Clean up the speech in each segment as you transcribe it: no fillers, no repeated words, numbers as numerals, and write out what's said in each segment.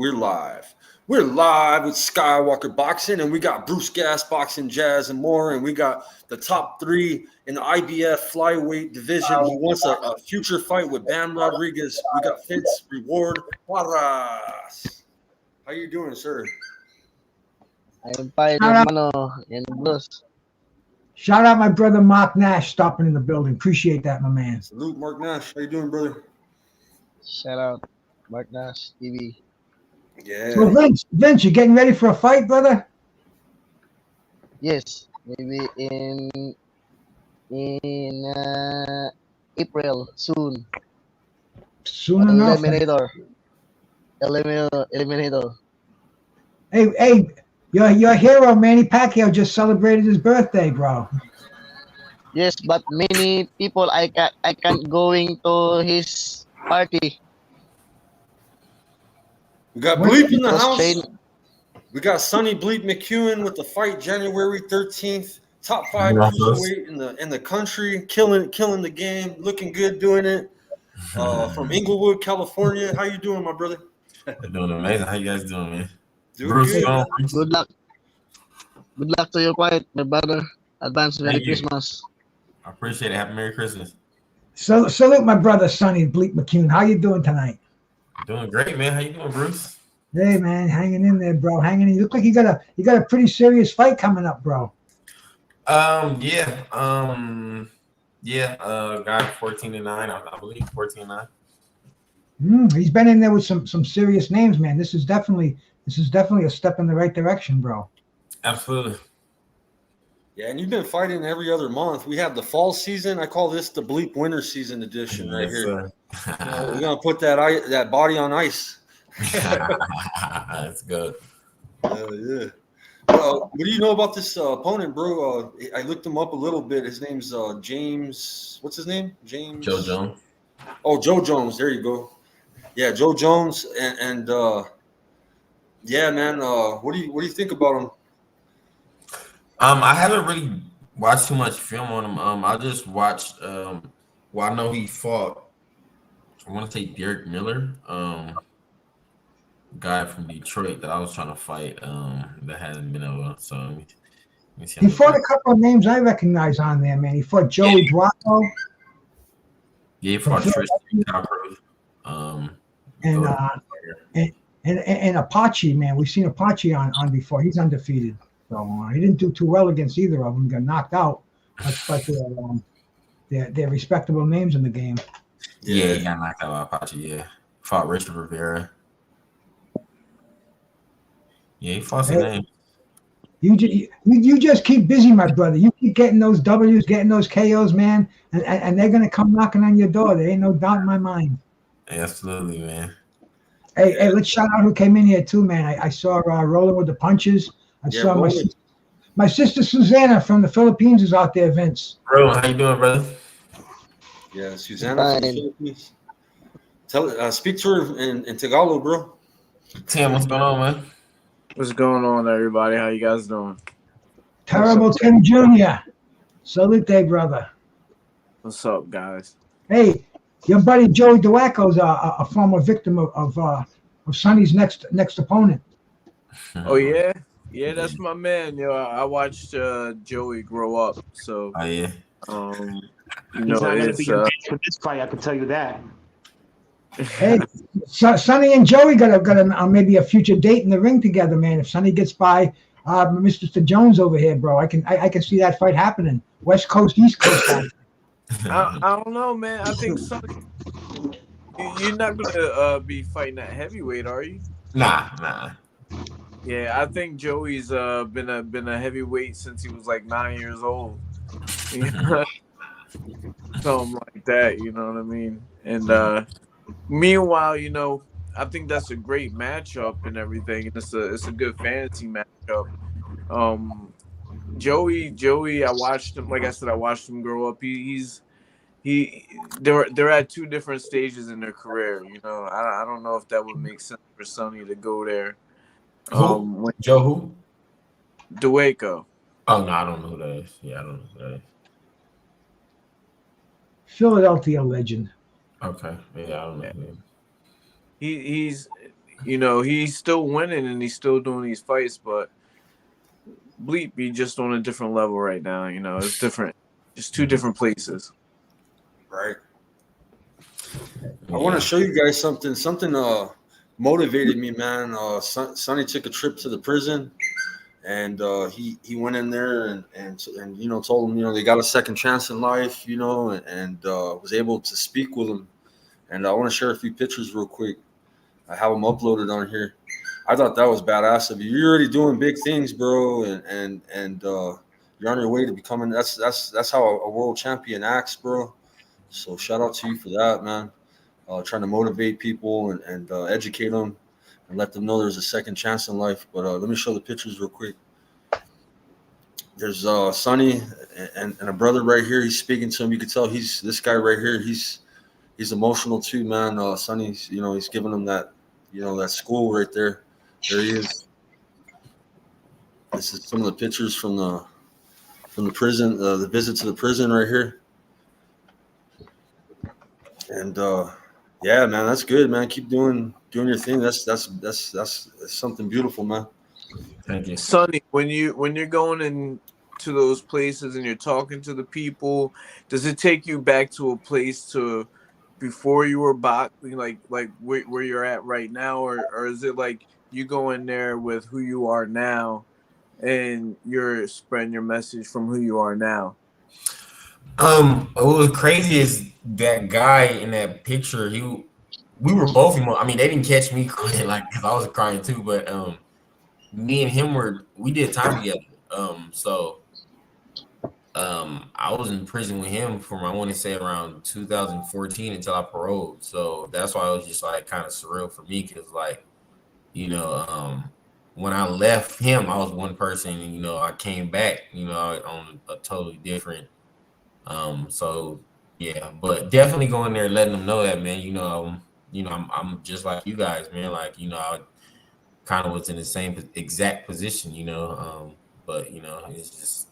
We're live. We're live with Skywalker Boxing, and we got Bruce Gas Boxing, Jazz, and more. And we got the top three in the IBF flyweight division. He wants a future fight with Bam Rodriguez. We got Vince Reward Juarez. How you doing, sir? I'm fine, hermano, and Bruce. Shout out my brother Mark Nash stopping in the building. Appreciate that, my man. Salute, Mark Nash. How you doing, brother? Shout out, Mark Nash TV. Yeah. So Vince, you getting ready for a fight, brother? Yes, maybe in April soon. Soon enough. Eliminator. Hey, your hero Manny Pacquiao just celebrated his birthday, bro. Yes, but many people I can't going to his party. We got Bleep in the house. We got Sonny Bleep McEwen with the fight January 13th. Top 5 cruiserweight in the country, killing the game, looking good doing it. From Inglewood, California. How you doing, my brother? Doing amazing. How you guys doing, man? Doing good. Good luck. Good luck to your fight, my brother. Advance Merry Christmas. I appreciate it. Happy Merry Christmas. So salute my brother Sonny Bleep McEwen. How you doing tonight? Doing great, man. How you doing, Bruce? Hey man, hanging in there, bro. Hanging in. You look like you got a pretty serious fight coming up, bro. Guy 14-9, I believe 14-9. He's been in there with some serious names, man. This is definitely a step in the right direction, bro. Absolutely. Yeah, and you've been fighting every other month. We have the fall season. I call this the Bleep winter season edition right here. We're gonna put that body on ice. That's good. Yeah. What do you know about this opponent, bro? I looked him up a little bit. His name's James. What's his name? James. Joe Jones. Oh, Joe Jones. There you go. Yeah, Joe Jones. And yeah, man. What do you think about him? I haven't really watched too much film on him. I just watched. I know he fought. I want to say Derek Miller, guy from Detroit that I was trying to fight. That hasn't been able. So let me see. He fought a couple of names I recognize on there, man. He fought Joey Bracco. Yeah, he fought Tristan Cowper. And Apache, man. We've seen Apache on before. He's undefeated. So he didn't do too well against either of them. Got knocked out. But they're respectable names in the game. Yeah, he got knocked out by Apache. Yeah, fought Richard Rivera. Yeah, he fought some names. You just keep busy, my brother. You keep getting those W's, getting those KOs, man, and they're gonna come knocking on your door. There ain't no doubt in my mind. Absolutely, man. Hey, let's shout out who came in here too, man. I saw Rolling with the Punches. I saw my sister Susanna from the Philippines is out there, Vince. Bro, how you doing, brother? Yeah, Susanna from the Philippines. Speak to her in Tagalog, bro. Tim, what's going on, man? What's going on, everybody? How you guys doing? Terrible Tim Jr. Salute, brother. What's up, guys? Hey, your buddy Joey DeWacco's a former victim of Sonny's next opponent. Oh yeah, that's my man. Yo, I watched Joey grow up. So, yeah. He's not going to be engaged for this fight. I can tell you that. Hey, Sonny and Joey got maybe a future date in the ring together, man. If Sonny gets by Mr. Jones over here, bro, I can see that fight happening. West Coast, East Coast. I don't know, man. I think Sonny, you're not gonna be fighting at heavyweight, are you? Nah. Yeah, I think Joey's been a heavyweight since he was like 9 years old. Something like that, you know what I mean? And meanwhile, I think that's a great matchup and everything, and it's a good fantasy matchup. Joey, I watched him. Like I said, I watched him grow up. They're at two different stages in their career. I don't know if that would make sense for Sonny to go there. Joe who? DeWacco. Oh no, I don't know who that is. Yeah, I don't know who that is. Philadelphia legend. Okay. Yeah, I don't know. He's you know, he's still winning and he's still doing these fights, but Bleep be just on a different level right now. You know, it's different. Just two different places. Right. I want to show you guys something. Something motivated me, man. Sonny took a trip to the prison, and he went in there and you know, told him, you know, they got a second chance in life, you know, and was able to speak with him. And I want to share a few pictures real quick. I have them uploaded on here. I thought that was badass of you. You're already doing big things, bro, and you're on your way to becoming. That's how a world champion acts, bro. So shout out to you for that, man. Trying to motivate people and educate them and let them know there's a second chance in life. But let me show the pictures real quick. There's Sonny and a brother right here. He's speaking to him. You can tell this guy right here. He's emotional too, man. Sonny's, you know, he's giving him that, you know, that school right there. There he is. This is some of the pictures from the prison, the visit to the prison right here. And yeah, man, that's good, man. Keep doing your thing. That's something beautiful, man. Thank you. Sonny, when you're going into those places and you're talking to the people, does it take you back to a place to before you were boxing, like where you're at right now, or is it like you go in there with who you are now and you're spreading your message from who you are now? What was crazy is that guy in that picture. We were both. I mean, they didn't catch me crying, like, because I was crying too. But me and him we did time together. I was in prison with him from, I want to say, around 2014 until I paroled. So that's why it was just like kind of surreal for me, because, like, you know, when I left him, I was one person, and, you know, I came back, you know, on a totally different. So yeah, but definitely going there, letting them know that, man, you know, I'm just like you guys, man. Like, you know, I kind of was in the same exact position, you know. But, you know, it's just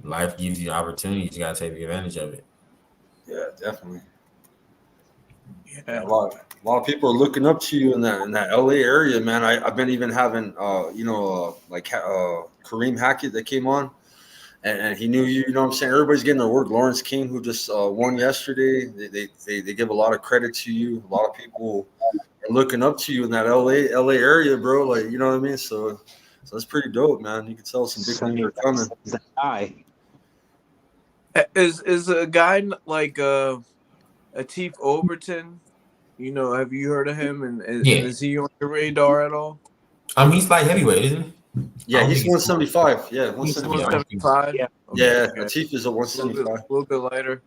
life gives you opportunities. You gotta take advantage of it. Yeah, definitely. Yeah. A lot of people are looking up to you in that LA area, man. I've been even having you know, Kareem Hackett that came on, and he knew you. You know what I'm saying? Everybody's getting their word. Lawrence King, who just won yesterday, they give a lot of credit to you. A lot of people are looking up to you in that LA area, bro. Like, you know what I mean? So that's pretty dope, man. You can tell some big things are coming. That guy. Is a guy like Atif Overton? You know, have you heard of him? And Yeah. is he on your radar at all? He's like heavyweight, isn't he? Yeah, he's 175. Yeah, He's 175. 175. Yeah. Yeah, Okay. Atif is a A 175. little bit lighter.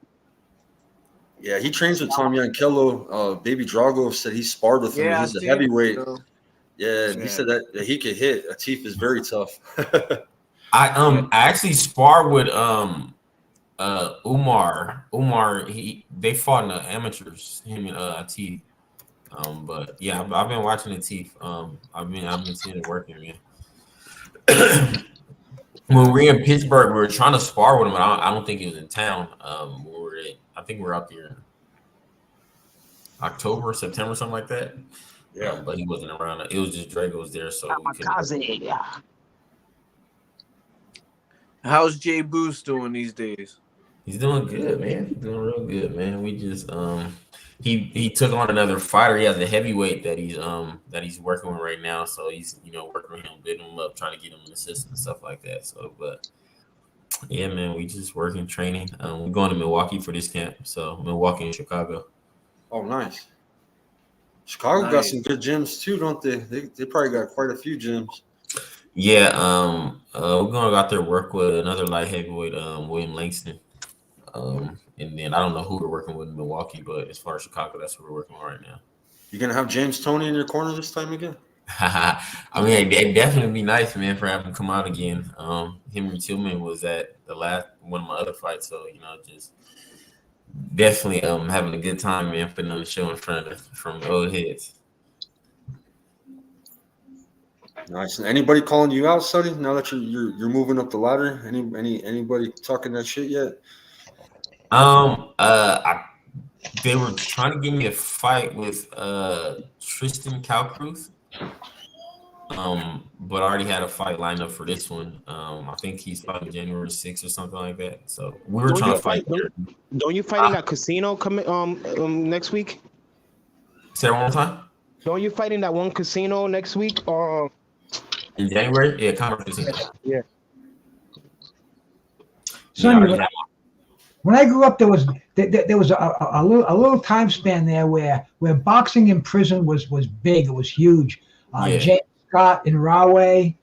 Yeah, he trains with Tom Yankello. Baby Drago said he sparred with him. Yeah, He's I a see, heavyweight. you know. Yeah, and he said that he could hit. Atif is very tough. I actually sparred with Umar. They fought in the amateurs, him and Atif. But yeah, I've been watching Atif. I've been seeing it working, man. When we were in Pittsburgh, we were trying to spar with him, but I don't think he was in town. I think we were out there in October, September, something like that. Yeah, but he wasn't around. It was just Drago was there, so we couldn't. How's Jay Boost doing these days? He's doing good, man. He's doing real good, man. We just he took on another fighter. He has a heavyweight that he's working with right now. So he's, you know, working with him, building him up, trying to get him an assist and stuff like that. So, but yeah, man, we just working, training. We're going to Milwaukee for this camp. So Milwaukee and Chicago. Oh, nice. Chicago got some good gyms too, don't they? They probably got quite a few gyms. Yeah, we're going to go out there work with another light heavyweight, William Langston. And then I don't know who we're working with in Milwaukee, but as far as Chicago, that's what we're working on right now. You gonna have James Toney in your corner this time again? I mean, it'd definitely be nice, man, for having him come out again. Henry Tillman was at the last one of my other fights, so, you know, just definitely having a good time, man, putting on the show in front of from old heads. Nice. And anybody calling you out, Sonny? Now that you're moving up the ladder, anybody talking that shit yet? They were trying to give me a fight with Tristan Calcruth. But I already had a fight lined up for this one. I think he's fighting January 6th or something like that. So we were trying to fight. Don't you fight in that casino coming next week? Say it one more time. Don't you fight in that one casino next week? In January? Yeah, Commerce Casino. Yeah. Sonny, when I grew up, there was a little time span there where boxing in prison was big. It was huge. James Scott in Rahway,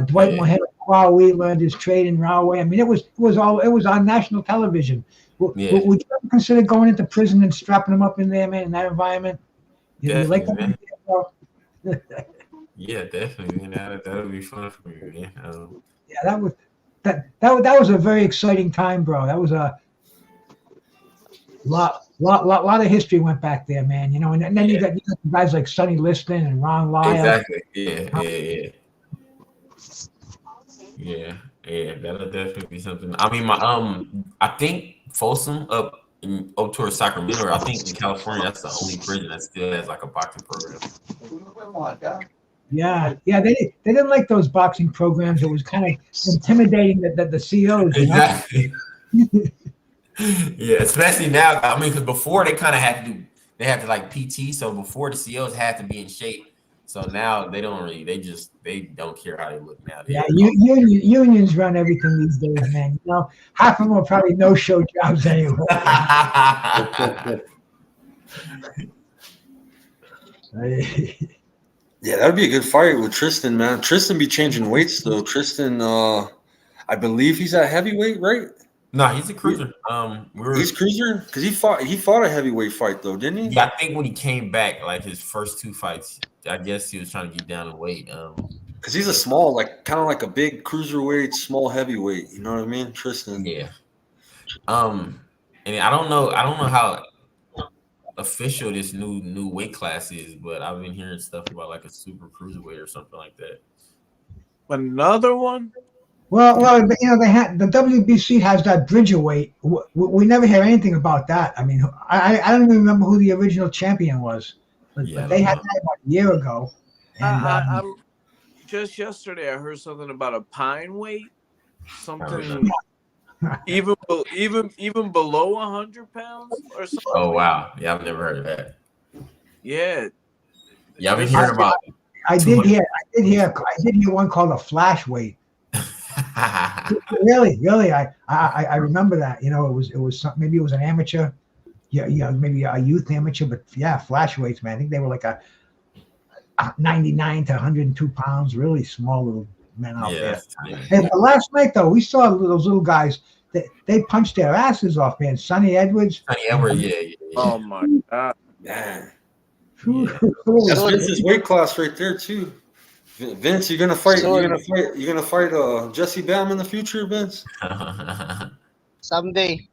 Dwight Mohammed Kwawi learned his trade in Rahway. I mean, it was on national television. Would you ever consider going into prison and strapping them up in there, man, in that environment? You like that man. idea, Yeah, definitely. Man. That would be fun for me, man. Yeah, that was a very exciting time, bro. That was a lot of history went back there, man. You know, and then you got guys like Sonny Liston and Ron Lyle. Exactly. Yeah. That'll definitely be something. I mean, I think Folsom up towards Sacramento, I think in California, that's the only prison that still has like a boxing program. Yeah, they didn't like those boxing programs. It was kind of intimidating that the COs. Exactly. Yeah, especially now. I mean, because before they kind of had to like PT. So before the COs had to be in shape. So now they don't really. They don't care how they look now. Unions run everything these days, man. You know, half of them are probably no-show jobs anyway. Yeah, that would be a good fight with Tristan, man. Tristan be changing weights though. Tristan, I believe he's at heavyweight, right? No, he's a cruiser. He's cruiser because he fought a heavyweight fight though, didn't he? Yeah, I think when he came back, like his first two fights, I guess he was trying to get down in weight. Because he's a small, like kind of like a big cruiserweight, small heavyweight. You know what I mean, Tristan? Yeah. And I don't know how official this new weight class is, but I've been hearing stuff about like a super cruiserweight or something like that. Another one? Well, you know, they had the WBC has that Bridgerweight. We never hear anything about that. I mean, I don't even remember who the original champion was, but they had that about a year ago. And, just yesterday, I heard something about a pine weight, something even below 100 pounds or something. Oh wow, yeah, I've never heard of that. Yeah, I've been hearing about. I did hear one called a flash weight. Really, I remember that. You know, it was maybe it was an amateur, maybe a youth amateur, but yeah, flash weights, man. I think they were like a 99 to 102 pounds, really small little men out there. And last night though, we saw those little guys. They punched their asses off, man. Sonny Edwards. Yeah. Oh my god, man. Yeah. That's Vince's weight class right there too. Vince, you're gonna fight Jesse Bam in the future, Vince? Someday,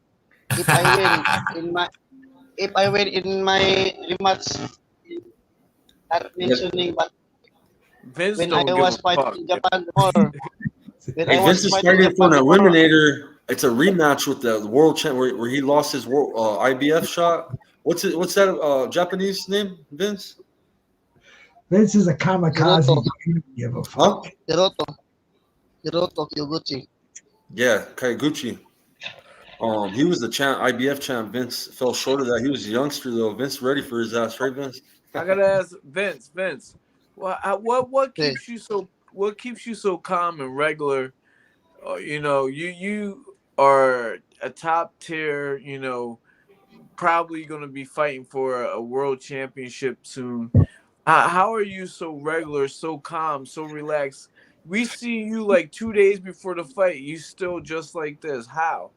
if I win in my rematch, not mentioning, but Vince when don't I give was a fighting fuck. in Japan before, Hey, Vince is fighting for an eliminator. It's a rematch with the world champ where he lost his IBF shot. What's that Japanese name, Vince? This is a kamikaze. Give a fuck. Hiroto Kyoguchi. Yeah, Kaiguchi. He was the IBF champ. Vince fell short of that. He was a youngster though. Vince ready for his ass, right, Vince? I gotta ask Vince. What keeps you so? What keeps you so calm and regular? You know, you are a top tier. You know, probably going to be fighting for a world championship soon. How are you so regular, so calm, so relaxed? We see you like 2 days before the fight. You still just like this. How?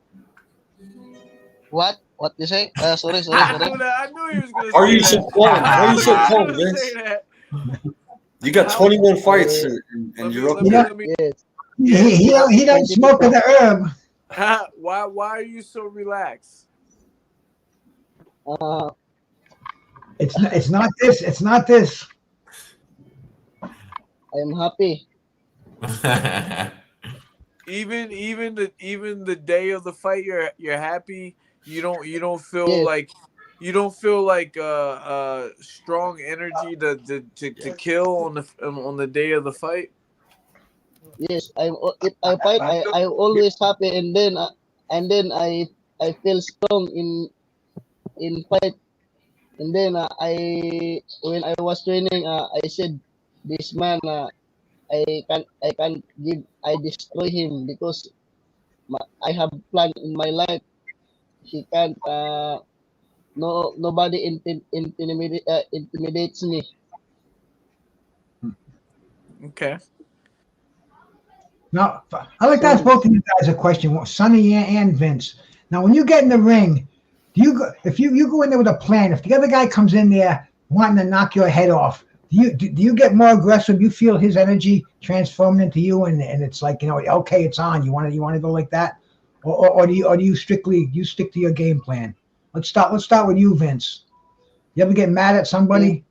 What you say? Sorry. I knew he was going to say Are you that. so calm? Why are you so calm, I knew he was Vince? gonna say that. You got 21 fights and you're up there. He don't smoke of the herb. Why are you so relaxed? It's not this. It's not this. I'm happy. Even the day of the fight, you're happy. You don't feel Yes. like you don't feel like strong energy to kill on the day of the fight. Yes, if I fight, I always happy, and then I feel strong in fight, and then I when I was training, I said this man, I can give I destroy him because I have plan in my life. He can't nobody intimidates me. Okay. Now, I'd like to ask both of you guys a question, Sonny and Vince. Now, when you get in the ring, do you go, if you go in there with a plan, if the other guy comes in there wanting to knock your head off, do you get more aggressive? You feel his energy transforming into you, and it's like, okay, it's on. You want to go like that, or do you strictly stick to your game plan? Let's start with you, Vince. You ever get mad at somebody?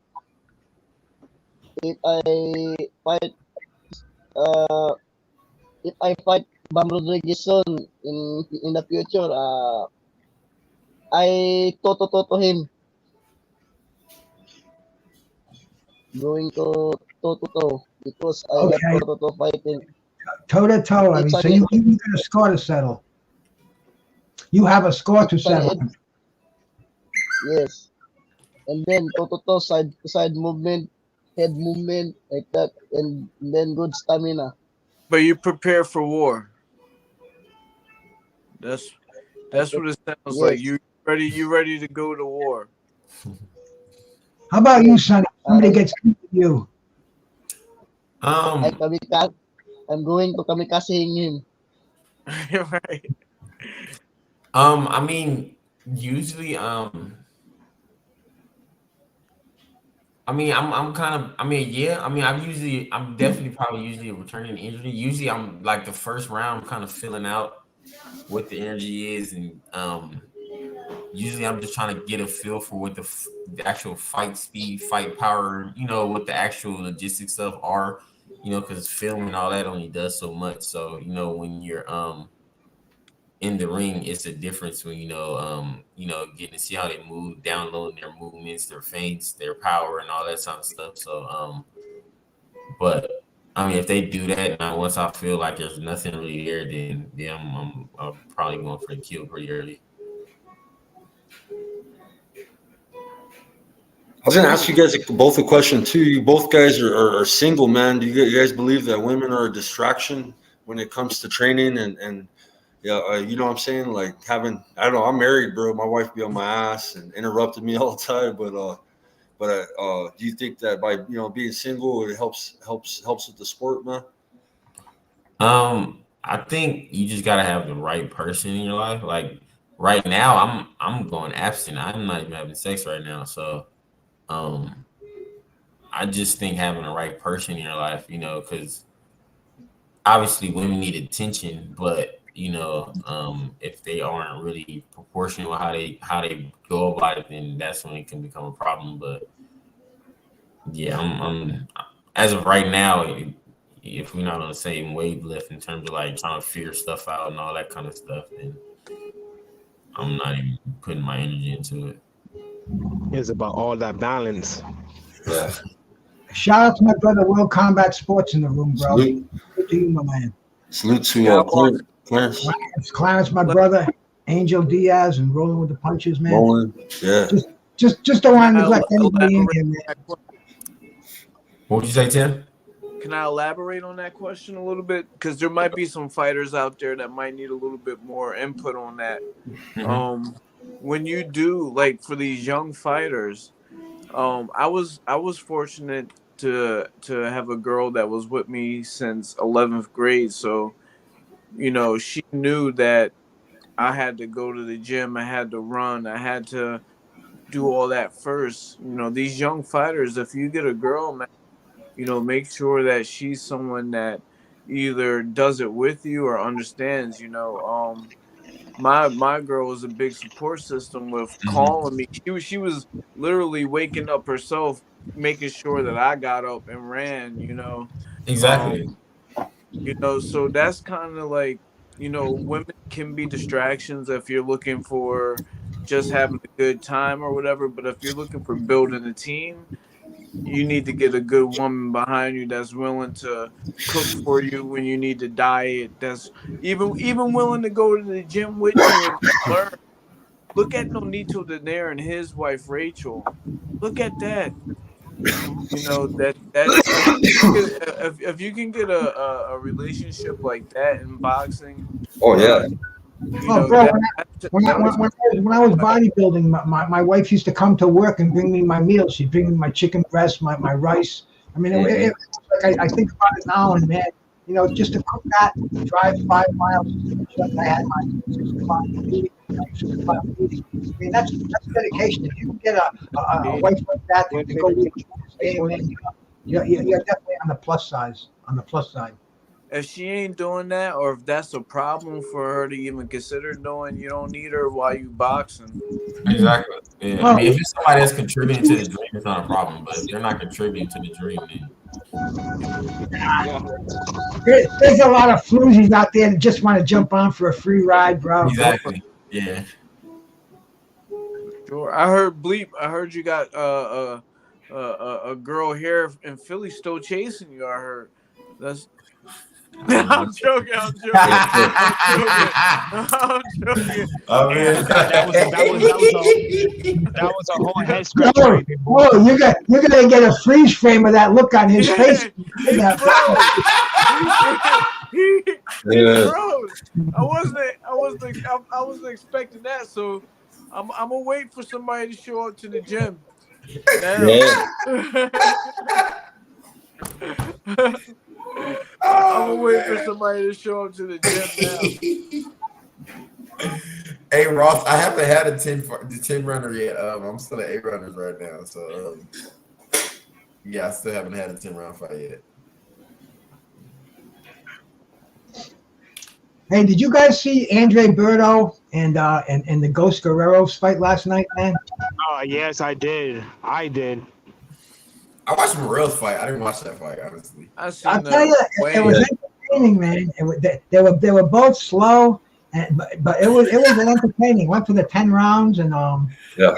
If I fight, uh, if I fight Bam Rodriguez in the future, I to him, going to toe because I love Okay, to fighting. toe to toe. I It's mean, so an you got a score to settle. You have a score to it's an settle. ed- yes, and then toe side to side movement, head movement like that, and then good stamina. But you prepare for war. That's what it sounds like. Yes, You ready to go to war. How about you, yes. Sonny? Somebody gets with you. I Um, kamikaze. I'm going to kamikaze him. Right. I mean, usually, I'm kind of, yeah, I'm definitely probably usually a returning injury. Usually, I'm like the first round, I'm kind of filling out what the energy is, and usually I'm just trying to get a feel for what the actual fight speed, fight power, what the actual logistics stuff are, because film and all that only does so much. So, when you're in the ring, it's a difference when getting to see how they move, downloading their movements, their feints, their power, and all that kind of stuff. So, but I mean, if they do that, now once I feel like there's nothing really there, then I'm probably going for the kill pretty early. I was gonna ask you guys both a question too. You both guys are single, man. Do you guys believe that women are a distraction when it comes to training and yeah, you know what I'm saying? Like having, I don't know, I'm married, bro. My wife be on my ass and interrupted me all the time. But do you think that by being single, it helps with the sport, man? I think you just gotta have the right person in your life. Like right now, I'm going abstinent. I'm not even having sex right now. So um I just think having the right person in your life, because obviously women need attention, but if they aren't really proportional with how they go about it, then that's when it can become a problem. But yeah, I'm as of right now, if we're not on the same wavelength in terms of like trying to figure stuff out and all that kind of stuff, then I'm not even putting my energy into it. It's about all that balance. Yeah. Shout out to my brother, World Combat Sports in the room, bro. Salute, Good to you, my man. salute to Skywalker. Clarence Clarence, my brother, Angel Diaz, and rolling with the punches, man. Roland. Yeah. Just don't want to Can I neglect anybody in elaborate here, on man. that question? What would you say, Tim? Can I elaborate on that question a little bit? Because there might be some fighters out there that might need a little bit more input on that. Mhm. When you do, like, for these young fighters, I was fortunate to have a girl that was with me since 11th grade. So, she knew that I had to go to the gym, I had to run, I had to do all that first. These young fighters, if you get a girl, man, make sure that she's someone that either does it with you or understands. My girl was a big support system with calling me. She was literally waking up herself, making sure that I got up and ran. Exactly. Um, so that's kind of like, women can be distractions if you're looking for just having a good time or whatever. But if you're looking for building a team, you need to get a good woman behind you that's willing to cook for you when you need to diet. That's even willing to go to the gym with you and learn. Look at Nonito Daenerys and his wife Rachel. Look at that. You know that if you can get a relationship like that in boxing, Oh yeah. you Oh, know bro, that when I was bodybuilding, my wife used to come to work and bring me my meals. She'd bring me my chicken breast, my rice. I mean, it like I think about it now, and man, you know, just to cook that, drive 5 miles. I had my 6 o'clock meeting. I mean, that's dedication. If you can get a wife like that to go with you in this game, man, you're definitely on the plus side. On the plus side. if she ain't doing that, or if that's a problem for her to even consider doing, you don't need her while you boxing. Exactly. Yeah. I mean, if it's somebody that's contributing to the dream, it's not a problem. But if they're not contributing to the dream, then There's a lot of floozies out there that just want to jump on for a free ride, bro. exactly. Yeah. Sure. I heard Bleep. I heard you got a girl here in Philly still chasing you. I heard. That's. I'm joking. I'm joking. I'm joking. That was a whole head scratcher right there. Oh, you're gonna get a freeze frame of that look on his face. He froze. I wasn't expecting that. So I'm gonna wait for somebody to show up to the gym. I'm gonna wait for somebody to show up to the gym now. Hey Ross, I haven't had the 10 runner yet. I'm still at 8 runners right now, so yeah, I still haven't had a 10 round fight yet. Hey, did you guys see Andre Berto and the Ghost Guerrero's fight last night, man? Oh yes, I did. I watched Morel's fight. I didn't watch that fight, honestly. I'll tell you, it was entertaining, man. They were both slow, but it was an entertaining. Went for the 10 rounds and yeah.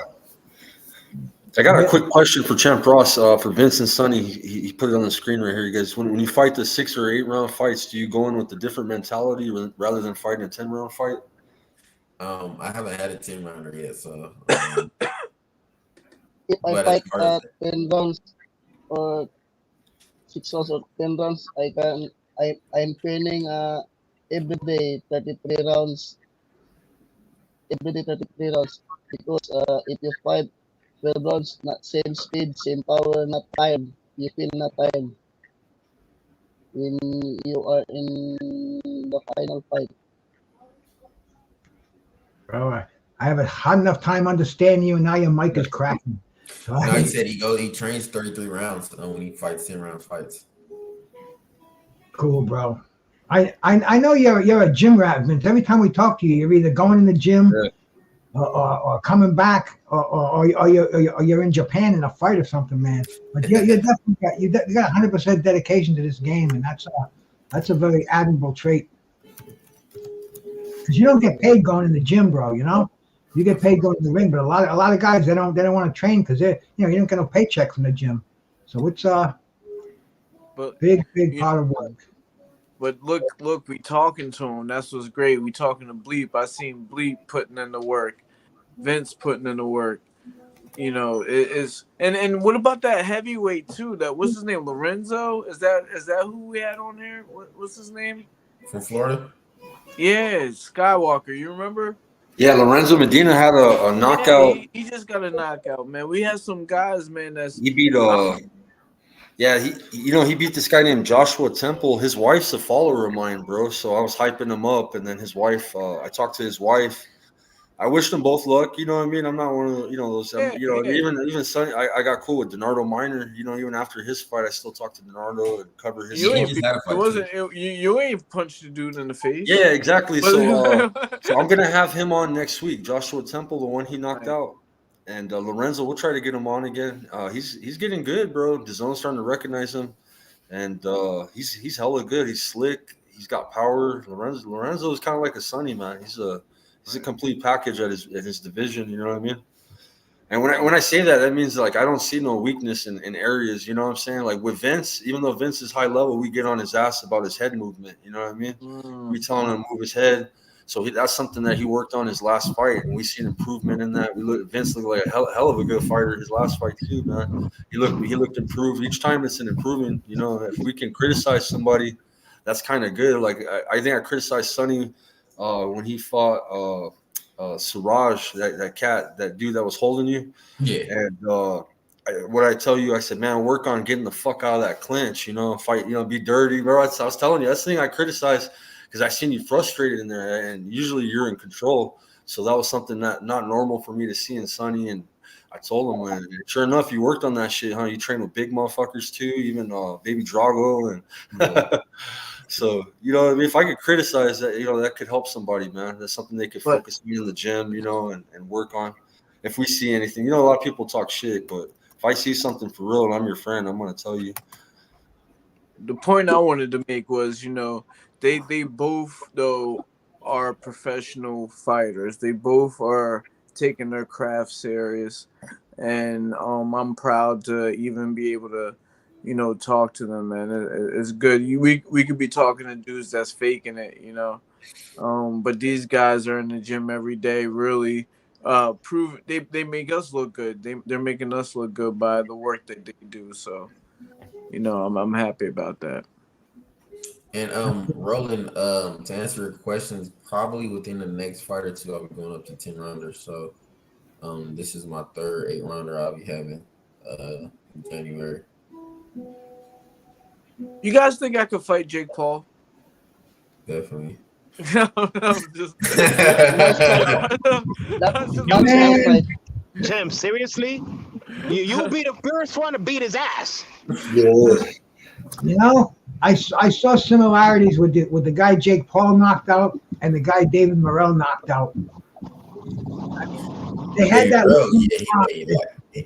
I got a quick question for Champ Ross for Vince and Sonny. He put it on the screen right here, you guys. When you fight the 6 or 8 round fights, do you go in with a different mentality rather than fighting a 10 round fight? I haven't had a 10 rounder yet, so. If I fight 10 rounds or 6 rounds or 10 rounds, I'm training every day 33 rounds. Every day 33 rounds because if you fight 12 rounds, not same speed, same power, not tired. You feel not tired when you are in the final fight. bro, I haven't had enough time understanding you, and now your mic is cracking. So No, he said he trains 33 rounds when he fights 10 round fights. Cool, bro. I know you're a gym rat, Vince. Every time we talk to you, you're either going in the gym or coming back or you're in Japan in a fight or something, man. But you definitely got 100% dedication to this game, and that's a very admirable trait. Because you don't get paid going in the gym, bro. You know, you get paid going in the ring, but a lot of guys they don't want to train because you don't get no paycheck from the gym. So it's big part of work. But look, we talking to him. That's what's great. We talking to Bleep. I seen Bleep putting in the work, Vince putting in the work. You know, it is. And what about that heavyweight too? That what's his name? Lorenzo? Is that who we had on there? What's his name? From Florida? Yeah, Skywalker. You remember? Yeah, Lorenzo Medina had a knockout. Yeah, he just got a knockout, man. We had some guys, man. He beat he beat this guy named Joshua Temple. His wife's a follower of mine, bro. So I was hyping him up, and then his wife. I talked to his wife. I wish them both luck. You know what I mean? I'm not one of the, those. Even Sonny. I got cool with Donardo Minor. You know, even after his fight, I still talk to Donardo and cover his. You ain't punched the dude in the face. Yeah, exactly. So I'm gonna have him on next week. Joshua Temple, the one he knocked out. And Lorenzo, we'll try to get him on again. He's getting good, bro. DAZN's starting to recognize him, and he's hella good. He's slick. He's got power. Lorenzo is kind of like a Sonny, man. He's a complete package at his division. You know what I mean? And when I say that, that means like I don't see no weakness in areas. You know what I'm saying? Like with Vince, even though Vince is high level, we get on his ass about his head movement. You know what I mean? We telling him to move his head. So that's something that he worked on his last fight, and we see an improvement in that. Vince looked like a hell of a good fighter his last fight too, man. He looked improved each time. It's an improvement. You know, if we can criticize somebody, that's kind of good. Like I think I criticized Sonny when he fought Siraj, that dude that was holding you. Yeah. And what I tell you, I said, man, work on getting the fuck out of that clinch. You know, fight. You know, be dirty, bro. I was telling you, that's the thing I criticized. Because I seen you frustrated in there, and usually you're in control. So that was something not normal for me to see in Sonny. And I told him, man, sure enough, you worked on that shit, huh? You train with big motherfuckers too, even Baby Drago. And so, you know, I mean, if I could criticize that, you know, that could help somebody, man. That's something they could focus me in the gym, you know, and work on. If we see anything, you know, a lot of people talk shit, but if I see something for real and I'm your friend, I'm going to tell you. The point I wanted to make was, you know, they both though are professional fighters. They both are taking their craft serious, and I'm proud to even be able to, you know, talk to them. Man, it's good. We could be talking to dudes that's faking it, you know, but these guys are in the gym every day, really. Prove they make us look good. They're making us look good by the work that they do. So, you know, I'm happy about that. And Roland, to answer your questions, probably within the next fight or two, I'll be going up to 10 rounders. So this is my third 8-rounder I'll be having in January. You guys think I could fight Jake Paul? Definitely. Tim, seriously? You'll be the first one to beat his ass. Yeah. You know, I saw similarities with the guy Jake Paul knocked out and the guy David Morrell knocked out. They had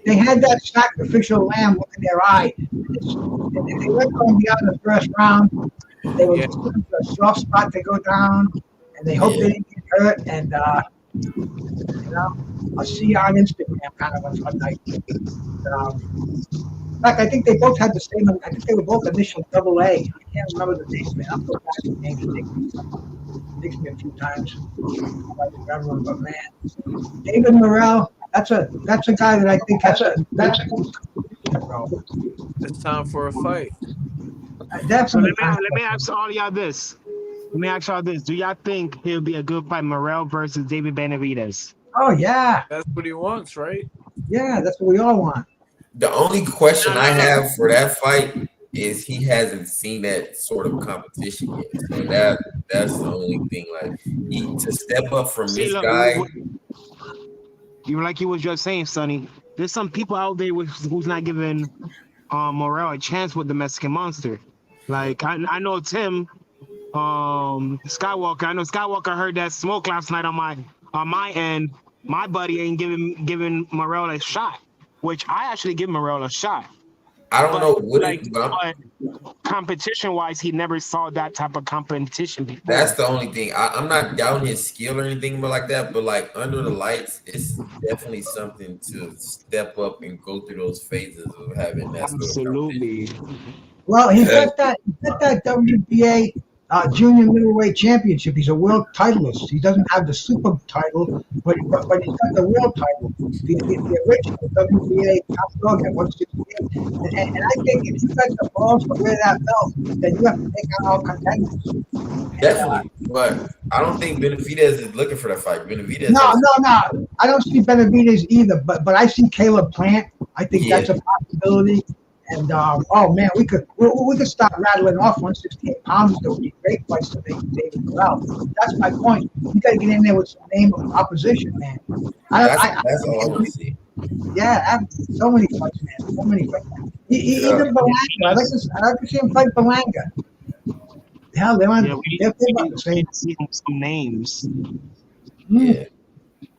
they had that sacrificial lamb look in their eye. If they went going beyond the first round, they were just looking for a soft spot to go down, and they hoped they didn't get hurt. And you know, I'll see you on Instagram kind of one night. In fact, I think they both had the same. I think they were both initial AA. I can't remember the names, man. I'll go back to the names. It takes me a few times. I remember, but man, David Morrell. That's a guy that I think that's It's time for a fight. Definitely. So let me ask all y'all this. Do y'all think he'll be a good fight, Morrell versus David Benavidez? Oh yeah. That's what he wants, right? Yeah, that's what we all want. The only question I have for that fight is he hasn't seen that sort of competition yet. So that's the only thing. Like to step up from this guy. You like you was just saying, Sonny. There's some people out there who's not giving Morrell a chance with the Mexican Monster. Like I know Tim Skywalker. I know Skywalker heard that smoke last night on my end. My buddy ain't giving Morrell a shot, which I actually give Morrell a shot. I don't know what but competition-wise, he never saw that type of competition before. That's the only thing. I'm not doubting his skill or anything like that, but like under the lights, it's definitely something to step up and go through those phases of having that. Absolutely. Well, he got that WBA junior middleweight championship. He's a world titleist. He doesn't have the super title, but he's got the world title, the original WBA top dog at 168. And I think if you got the balls to wear that belt, then you have to take out all contenders. Definitely, but I don't think Benavidez is looking for that fight. Benavidez. No. I don't see Benavidez either, but I see Caleb Plant. I think that's a possibility. And oh man, we could start rattling off 168 pounds. There would be great fights to make David Morrell. That's my point. You got to get in there with some name of opposition, man. That's all I want to see. Yeah, so many fights, man. So many fights. Even Belanga. I'd like to see him fight Belanga. Hell, they're about the same. Some names. Yeah,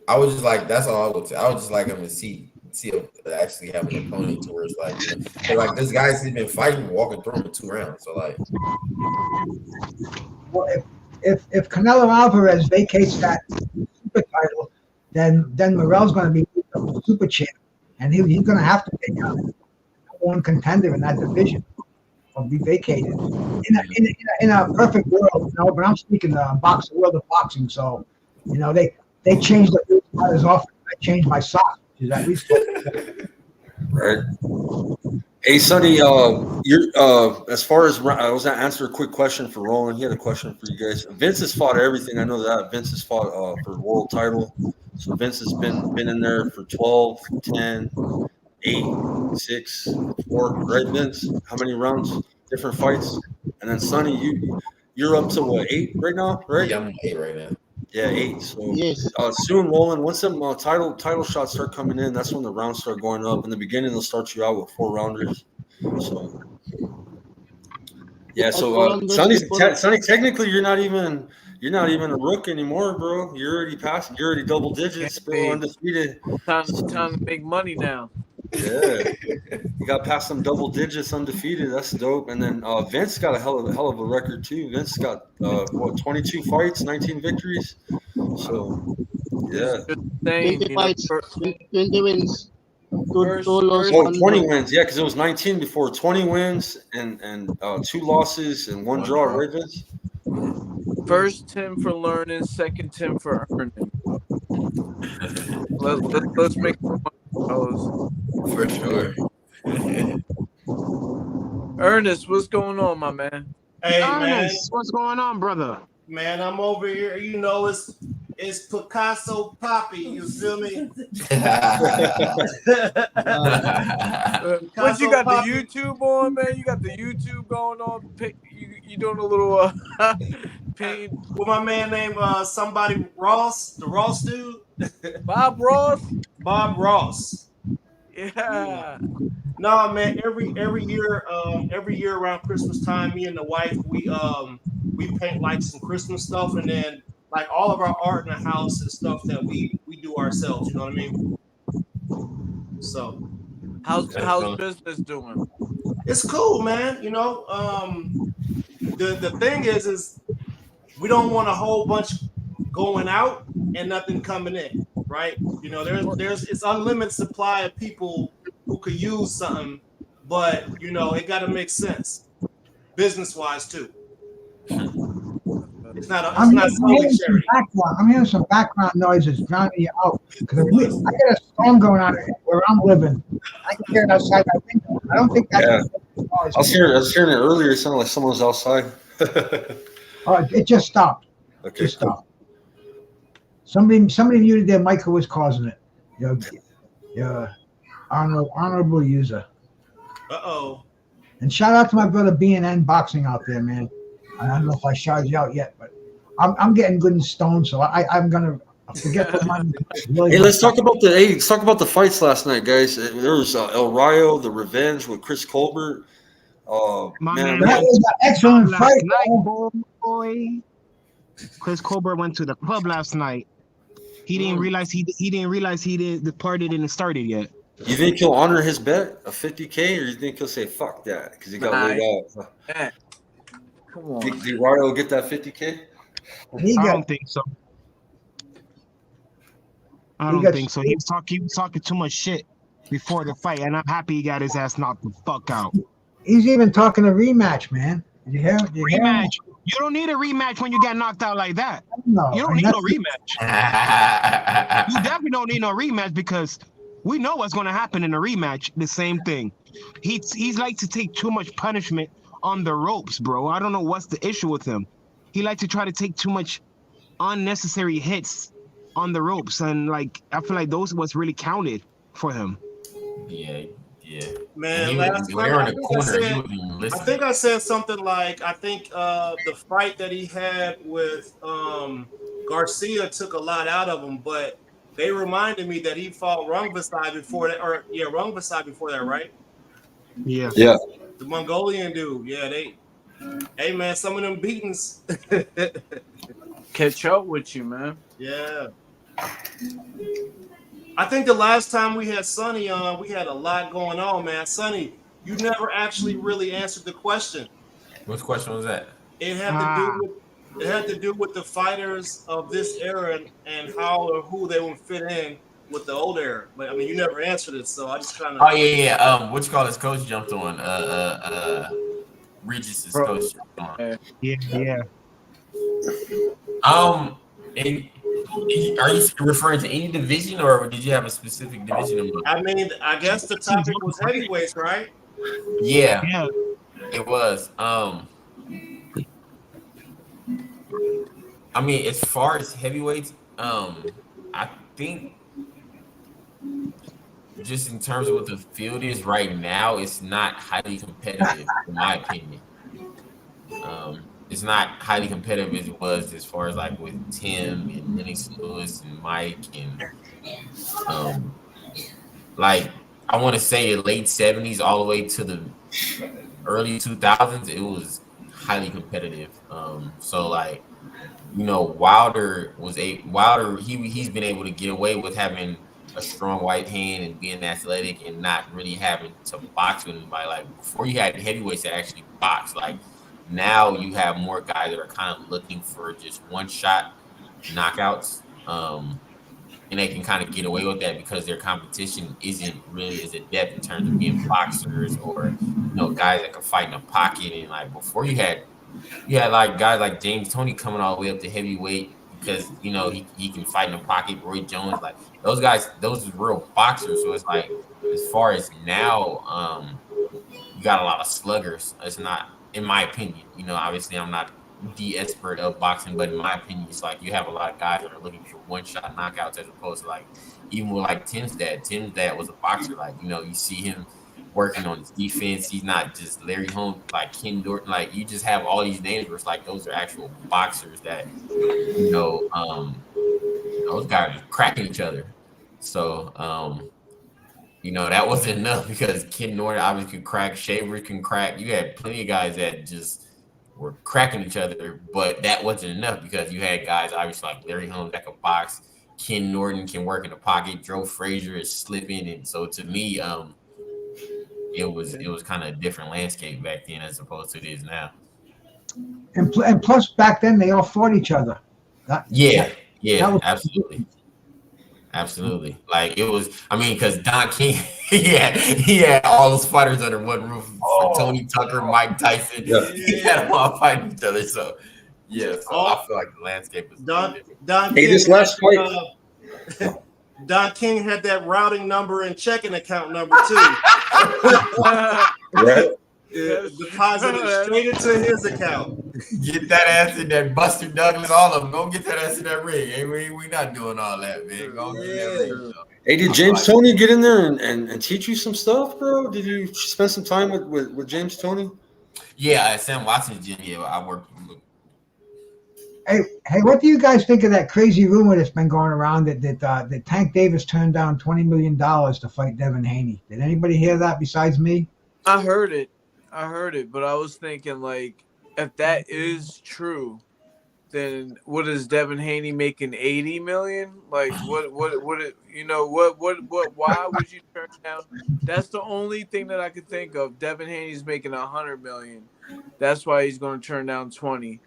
I was just like, that's all I would say. I would just like him to see him actually have an opponent to where it's like, you know, like this guy's been fighting, walking through him in 2 rounds. So like, well, if Canelo Alvarez vacates that then Morrell's going to be the super champ, and he's going to have to take out one contender in that division or be vacated. In a perfect world, but I'm speaking the world of boxing, so they change the rules not as often. I change my socks, which is at least right. Hey, Sonny, you're as far as I was gonna answer a quick question for Roland. He had a question for you guys. Vince has fought everything. I know that Vince has fought for world title. So Vince has been in there for 12, 10, 8, 6, 4, right, Vince? How many rounds? Different fights. And then Sonny, you're up to what, 8 right now, right? Yeah, I'm on 8 right now. Yeah, 8. So Yes. soon, Roland, once some title shots start coming in, that's when the rounds start going up. In the beginning, they'll start you out with 4 rounders. So yeah, so Sonny, technically you're not even a rook anymore, bro. You're already double digits, bro, undefeated. Time to make money now. Yeah, you got past some double digits, undefeated. That's dope. And then Vince got a hell of a record too. Vince got 22 fights, 19 victories. So yeah, Just saying, 20 fights, 20 wins, First- two losses. oh, 20 wins. Yeah, because it was 19 before. 20 wins and 2 losses and 1 draw, right, Vince? First Tim for learning, second Tim for earning. Let's make some money. For sure. Ernest, what's going on, my man? Hey man, Ernest, what's going on, brother? man, I'm over here. You know, it's Picasso Poppy. You feel me? What you got Poppy. the YouTube on, man? You got the YouTube going on. You doing a little paint. With my man named somebody Ross, the Ross dude, Bob Ross. Bob Ross. Yeah. No, man. Every year around Christmas time, me and the wife we paint like some Christmas stuff, and then like all of our art in the house is stuff that we do ourselves. You know what I mean? So How's business doing? it's cool, man. You know, the thing is we don't want a whole bunch going out and nothing coming in, right? You know, it's unlimited supply of people who could use something, but you know, it got to make sense, business wise too. It's not solely charity. I'm hearing some background noises drowning you out. Because I got a storm going on where I'm living. I can hear it outside my window. I don't think that's I was hearing it earlier. It sounded like someone was outside. It just stopped. Okay. Just stopped. Somebody muted their mic who was causing it. Your honorable user. Uh-oh. And shout out to my brother B&N Boxing out there, man. I don't know if I shouted you out yet, but I'm getting good in stone, so I'm gonna forget what my really. Hey, let's talk about the fights last night, guys. There was El Rayo, the Revenge with Chris Colbert. Man, that was an excellent last fight, night, boy. Chris Colbert went to the club last night. He didn't realize the party didn't started yet. You think he'll honor his bet of $50K, or you think he'll say fuck that because he got laid out? Man. Come on. Did Rayo get that $50K? He I got, don't think so. I don't think so. He was talking too much shit before the fight, and I'm happy he got his ass knocked the fuck out. he's even talking a rematch, man. Did you hear? Rematch. You don't need a rematch when you get knocked out like that. No, You don't need no rematch. You definitely don't need no rematch because we know what's going to happen in a rematch. The same thing. He's like to take too much punishment on the ropes, bro. I don't know what's the issue with him. He like to try to take too much unnecessary hits on the ropes, and like I feel like those was really counted for him. Yeah. Man, Last I think I said something like the fight that he had with Garcia took a lot out of him, but they reminded me that he fought Rungvisai before that, Rungvisai before that, right? Yeah. Yeah. The Mongolian dude. Yeah, hey man, some of them beatings Catch up with you, man. Yeah. I think the last time we had Sonny on, we had a lot going on, man. Sonny, you never actually really answered the question. What question was that? It had to do with It had to do with the fighters of this era and how or who they would fit in with the old era. But I mean, you never answered it, so I just kind of. Oh yeah. What you call his coach jumped on? Regis's coach jumped on. Yeah. And are you referring to any division, or did you have a specific division in mind? I mean, I guess the topic was heavyweights, right? Yeah, it was. I mean, as far as heavyweights, I think just in terms of what the field is right now, it's not highly competitive, in my opinion. It's not highly competitive as it was as far as like with Tim and Lennox Lewis and Mike and like I want to say the late 70s all the way to the early 2000s, it was highly competitive. So like, you know, Wilder he's been able to get away with having a strong right hand and being athletic and not really having to box with anybody. Like before, you had heavyweights that actually box. Like now you have more guys that are kind of looking for just one shot knockouts, and they can kind of get away with that because their competition isn't really as adept in terms of being boxers or, you know, guys that can fight in a pocket. And like before, you had like guys like James Toney coming all the way up to heavyweight because, you know, he can fight in a pocket. Roy Jones, like those guys, those are real boxers. So it's like as far as now, you got a lot of sluggers. It's not, in my opinion, you know, obviously I'm not the expert of boxing, but in my opinion, it's like you have a lot of guys that are looking for one-shot knockouts as opposed to like even with like Tim's dad. Tim's dad was a boxer. Like, you know, you see him working on his defense. He's not just Larry Holmes, like Ken Norton. Like you just have all these names where it's like those are actual boxers that, you know, those guys are cracking each other. So, you know, that wasn't enough because Ken Norton obviously could crack, Shaver can crack. You had plenty of guys that just were cracking each other, but that wasn't enough because you had guys obviously like Larry Holmes that could box, Ken Norton can work in the pocket, Joe Frazier is slipping, and so to me, it was kind of a different landscape back then as opposed to it is now. And plus, back then they all fought each other. Yeah, absolutely. Like it was. I mean, because Don King, he had all those fighters under one roof. Tony Tucker, Mike Tyson. Yeah. He had them all fighting each other. So yeah, so I feel like the landscape is Don Hey, this last fight. Don King had that routing number and checking account number too. Right. Deposited straight into his account. Get that ass in that Buster Douglas, all of them. Go get that ass in that ring. Hey, we not doing all that, man. Go get that ring. So. Hey, did James Toney get in there and teach you some stuff, bro? Did you spend some time with James Toney? Yeah, at Sam Watson's gym. Yeah, I worked. Hey, what do you guys think of that crazy rumor that's been going around that Tank Davis turned down $20 million to fight Devin Haney? Did anybody hear that besides me? I heard it, but I was thinking, like, if that is true, then what is Devin Haney making $80 million? Like, what, why would you turn down? That's the only thing that I could think of. Devin Haney's making $100 million. That's why he's going to turn down 20.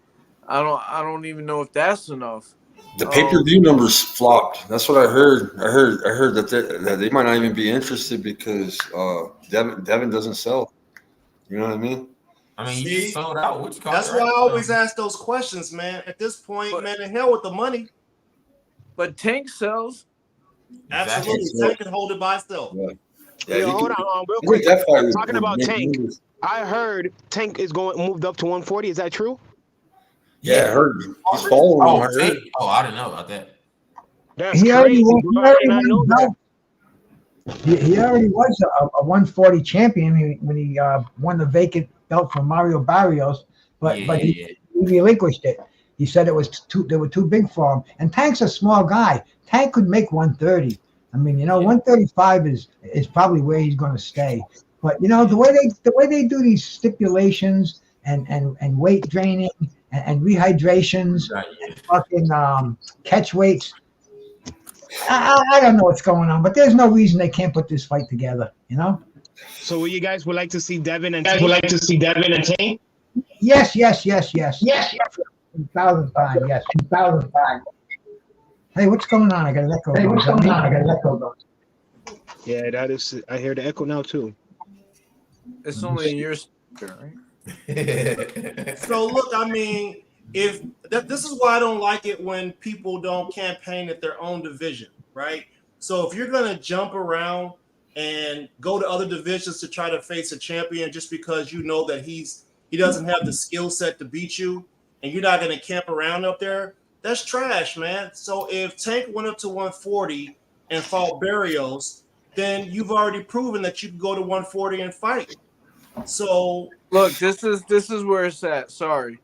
I don't even know if that's enough. The pay-per-view numbers flopped. That's what I heard. I heard that they might not even be interested because Devin doesn't sell. You know what I mean? I mean, he just sold out. That's why I always ask those questions, man. At this point, man, the hell with the money. But Tank sells. Absolutely, Tank can hold it by itself. Yeah, hold on, real quick. Talking about Tank, I heard Tank is moved up to 140. Is that true? Yeah, I heard he's following him. I didn't know about that. That's crazy. He already was a 140 champion when he won the vacant belt from Mario Barrios, but he relinquished it. He said it was they were too big for him. And Tank's a small guy. Tank could make 130. I mean, 135 is probably where he's going to stay. But the way they do these stipulations and weight draining and rehydrations and fucking catch weights. I don't know what's going on, but there's no reason they can't put this fight together, So you guys would like to see Devin and Tank? Yes. 1,000 times, yes. 1,000 times. Hey, what's going on? I got an echo. Hey, what's going on? I got an echo. Yeah, that is. I hear the echo now too. It's only in your speaker, right? So look, I mean, if this is why I don't like it when people don't campaign at their own division, right? So if you're gonna jump around and go to other divisions to try to face a champion just because you know that he doesn't have the skill set to beat you, and you're not gonna camp around up there, that's trash, man. So if Tank went up to 140 and fought Barrios, then you've already proven that you can go to 140 and fight. So look, this is where it's at. Sorry,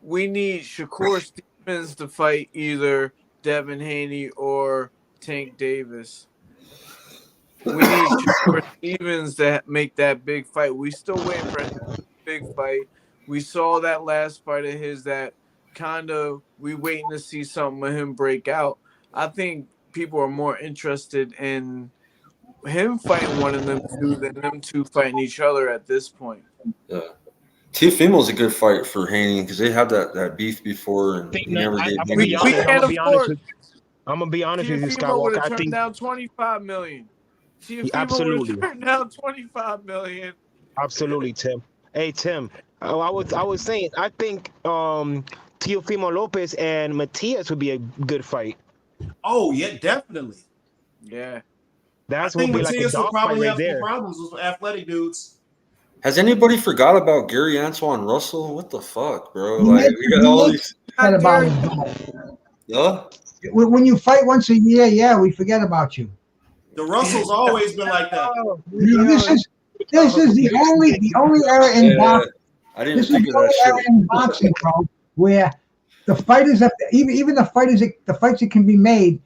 we need Shakur Stevens to fight either Devin Haney or Tank Davis. We need Shakur Stevens to make that big fight. We still waiting for a big fight. We saw that last fight of his that kind of we waiting to see something of him break out. I think people are more interested in him fighting one of them two than them two fighting each other at this point. Yeah. Teofimo's a good fight for Haney because they had that beef before, and he never did. I'm gonna be honest with you, Teofimo would Skywalker. have I turned think down $25 million. Teofimo would have turned down $25 million. Absolutely, Tim. Hey, Tim. I was saying I think Teofimo Lopez and Matias would be a good fight. Oh yeah, definitely. Yeah. That's I think would be like a Matias will dog probably fight right have some there. problems with athletic dudes. Has anybody forgot about Gary Antoine Russell? What the fuck, bro? Like we got all these. Yeah. When you fight once a year, yeah, we forget about you. The Russell's always been like that. This is the only era in boxing. I didn't think of that shit. In boxing, bro, where the fighters even the fighters the fights that can be made,